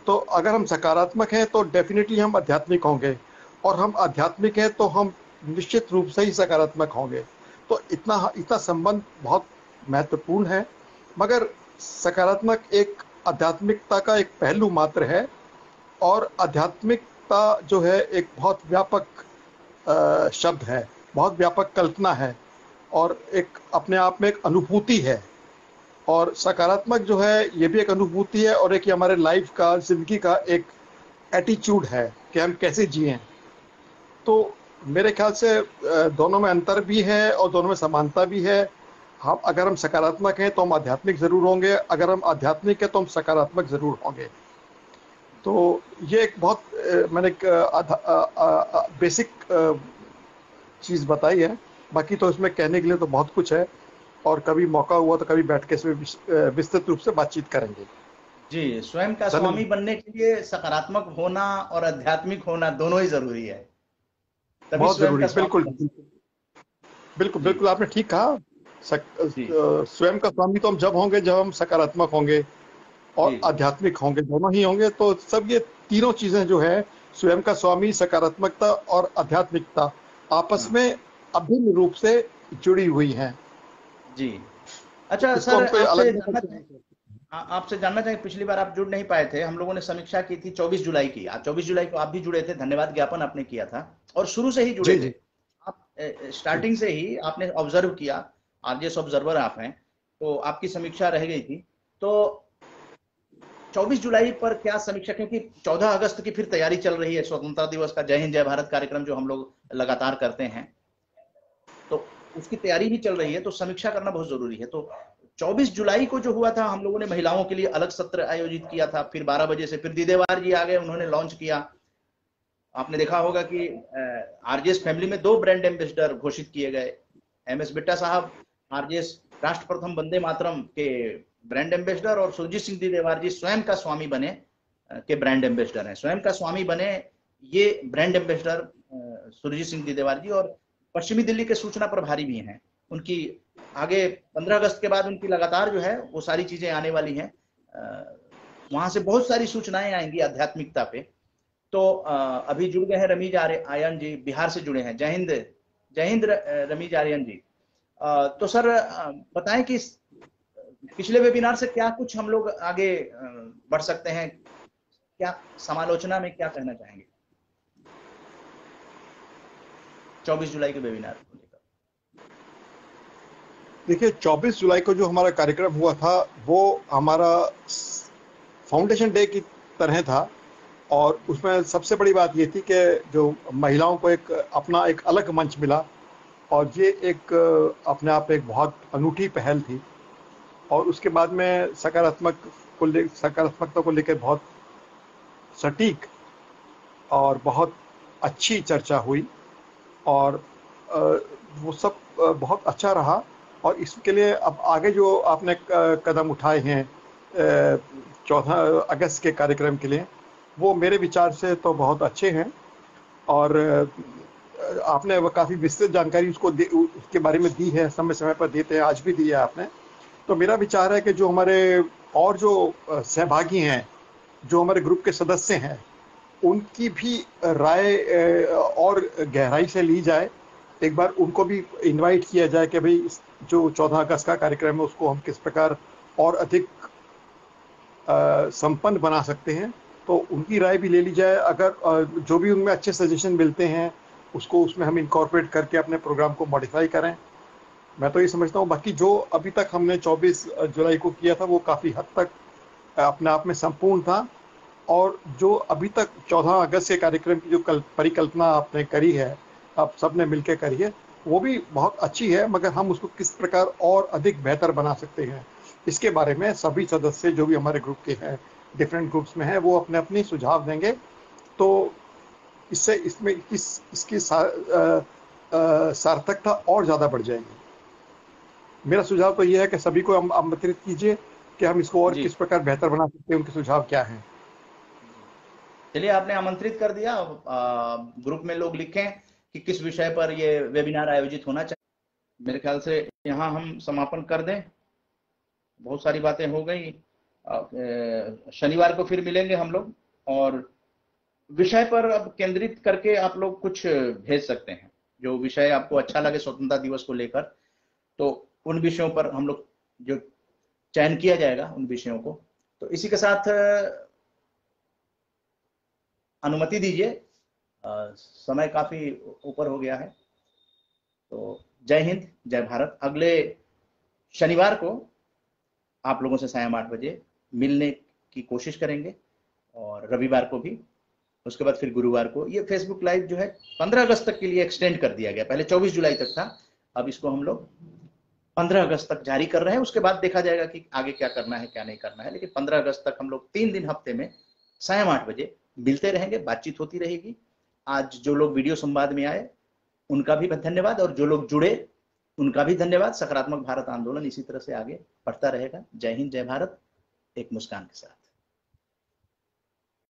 तो अगर हम सकारात्मक हैं तो डेफिनेटली हम आध्यात्मिक होंगे, और हम आध्यात्मिक हैं तो हम निश्चित रूप से ही सकारात्मक होंगे। तो इतना संबंध बहुत महत्वपूर्ण है। मगर सकारात्मक एक आध्यात्मिकता का एक पहलू मात्र है, और आध्यात्मिकता जो है एक बहुत व्यापक शब्द है, बहुत व्यापक कल्पना है, और एक अपने आप में एक अनुभूति है। और सकारात्मक जो है ये भी एक अनुभूति है, और एक हमारे लाइफ का, जिंदगी का एक एटीट्यूड है कि हम कैसे जिएं। तो मेरे ख्याल से दोनों में अंतर भी है और दोनों में समानता भी है। अगर हम सकारात्मक हैं तो हम आध्यात्मिक ज़रूर होंगे, अगर हम आध्यात्मिक हैं तो हम सकारात्मक ज़रूर होंगे। तो ये एक बहुत मैंने एक बेसिक चीज़ बताई है। बाकी तो इसमें कहने के लिए तो बहुत कुछ है, और कभी मौका हुआ तो कभी बैठ के इसमें विस्तृत रूप से बातचीत करेंगे। जी, स्वयं का स्वामी बनने के लिए सकारात्मक होना और आध्यात्मिक होना दोनों ही जरूरी है। बहुत जरूरी है, बिल्कुल बिल्कुल बिल्कुल, आपने ठीक कहा। स्वयं का स्वामी तो हम जब होंगे जब हम सकारात्मक होंगे और आध्यात्मिक होंगे, दोनों ही होंगे। तो सब ये तीनों चीजें जो है, स्वयं का स्वामी, सकारात्मकता और आध्यात्मिकता, आपस में अभिन्न रूप से जुड़ी हुई हैं। जी, अच्छा सर, आपसे जानना चाहिए, पिछली बार आप जुड़ नहीं पाए थे, हम लोगों ने समीक्षा की थी 24 जुलाई की। आज 24 जुलाई को आप भी जुड़े थे, धन्यवाद ज्ञापन आपने किया था, और शुरू से ही जुड़े थे आप। स्टार्टिंग से ही आपने ऑब्जर्व किया, आरजेएस ऑब्जर्वर आप हैं, तो आपकी समीक्षा रह गई थी। तो 24 जुलाई पर क्या समीक्षा, क्योंकि 14 अगस्त की फिर तैयारी चल रही है, स्वतंत्रता दिवस का जय हिंद जय भारत कार्यक्रम जो हम लोग लगातार करते हैं, तो उसकी तैयारी भी चल रही है, तो समीक्षा करना बहुत जरूरी है। तो 24 जुलाई को जो हुआ था, हम लोगों ने महिलाओं के लिए अलग सत्र आयोजित किया था, फिर 12 बजे से फिर दीदेवार जी आ गए, उन्होंने लॉन्च किया। आपने देखा होगा कि आरजेएस फैमिली में 2 ब्रांड एम्बेसडर घोषित किए गए। एमएस बिट्टा साहब आरजेएस राष्ट्र प्रथम वंदे मातरम के ब्रांड एम्बेसडर, और सुरजीत सिंह दीदेवार जी स्वयं का स्वामी बने के ब्रांड एम्बेसडर हैं। स्वयं का स्वामी बने ये ब्रांड एम्बेसडर सुरजीत सिंह दीदेवार जी, और पश्चिमी दिल्ली के सूचना प्रभारी भी हैं। उनकी आगे 15 अगस्त के बाद उनकी लगातार जो है वो सारी चीजें आने वाली हैं, वहां से बहुत सारी सूचनाएं आएंगी आध्यात्मिकता पे। तो अभी जुड़ गए हैं रमीज आर्यन जी, बिहार से जुड़े हैं। जय हिंद रमीज आर्यन जी। तो सर बताएं कि पिछले वेबिनार से क्या कुछ हम लोग आगे बढ़ सकते हैं, क्या समालोचना में क्या कहना चाहेंगे 24 जुलाई के वेबिनार को लेकर? देखिए, 24 जुलाई को जो हमारा कार्यक्रम हुआ था वो हमारा फाउंडेशन डे की तरह था, और उसमें सबसे बड़ी बात ये थी कि जो महिलाओं को अपना एक अलग मंच मिला, और ये एक अपने आप एक बहुत अनूठी पहल थी। और उसके बाद में सकारात्मकता को लेकर बहुत सटीक और बहुत अच्छी चर्चा हुई, और वो सब बहुत अच्छा रहा। और इसके लिए अब आगे जो आपने कदम उठाए हैं 14 अगस्त के कार्यक्रम के लिए, वो मेरे विचार से तो बहुत अच्छे हैं, और आपने वो काफ़ी विस्तृत जानकारी उसके बारे में दी है, समय समय पर देते हैं, आज भी दी है आपने। तो मेरा विचार है कि जो हमारे और जो सहभागी हैं, जो हमारे ग्रुप के सदस्य हैं, उनकी भी राय और गहराई से ली जाए। एक बार उनको भी इनवाइट किया जाए कि भाई जो 14 अगस्त का कार्यक्रम है उसको हम किस प्रकार और अधिक संपन्न बना सकते हैं, तो उनकी राय भी ले ली जाए। अगर जो भी उनमें अच्छे सजेशन मिलते हैं उसको उसमें हम इनकॉर्पोरेट करके अपने प्रोग्राम को मॉडिफाई करें। मैं तो ये समझता हूँ बाकी जो अभी तक हमने 24 जुलाई को किया था वो काफ़ी हद तक अपने आप में संपूर्ण था, और जो अभी तक 14 अगस्त के कार्यक्रम की जो परिकल्पना आपने करी है, आप सब ने मिलकर करी है, वो भी बहुत अच्छी है, मगर हम उसको किस प्रकार और अधिक बेहतर बना सकते हैं इसके बारे में सभी सदस्य जो भी हमारे ग्रुप के हैं, डिफरेंट ग्रुप्स में हैं, वो अपने अपने सुझाव देंगे। तो इससे इसमें इसकी सार्थकता और ज़्यादा बढ़ जाएगी। मेरा सुझाव तो ये है कि सभी को आमंत्रित कीजिए कि हम इसको और किस प्रकार बेहतर बना सकते हैं, उनके सुझाव क्या हैं। चलिए, आपने आमंत्रित कर दिया। ग्रुप में लोग लिखें कि किस विषय पर ये वेबिनार आयोजित होना चाहिए। मेरे ख्याल से यहाँ हम समापन कर दें, बहुत सारी बातें हो गई। शनिवार को फिर मिलेंगे हम लोग, और विषय पर अब केंद्रित करके आप लोग कुछ भेज सकते हैं, जो विषय आपको अच्छा लगे स्वतंत्रता दिवस को लेकर, तो उन विषयों पर हम लोग जो चयन किया जाएगा उन विषयों को। तो इसी के साथ अनुमति दीजिए, समय काफी ऊपर हो गया है। तो जय हिंद, जय भारत। अगले शनिवार को आप लोगों से सायं 8 बजे मिलने की कोशिश करेंगे, और रविवार को भी। उसके बाद फिर गुरुवार को ये फेसबुक लाइव जो है 15 अगस्त तक के लिए एक्सटेंड कर दिया गया। पहले 24 जुलाई तक था, अब इसको हम लोग 15 अगस्त तक जारी कर रहे हैं। उसके बाद देखा जाएगा कि आगे क्या करना है क्या नहीं करना है, लेकिन 15 अगस्त तक हम लोग 3 दिन हफ्ते में सायं 8 बजे मिलते रहेंगे, बातचीत होती रहेगी। आज जो लोग वीडियो संवाद में आए उनका भी धन्यवाद, और जो लोग जुड़े उनका भी धन्यवाद। सकारात्मक भारत आंदोलन इसी तरह से आगे बढ़ता रहेगा। जय हिंद, जय भारत, एक मुस्कान के साथ।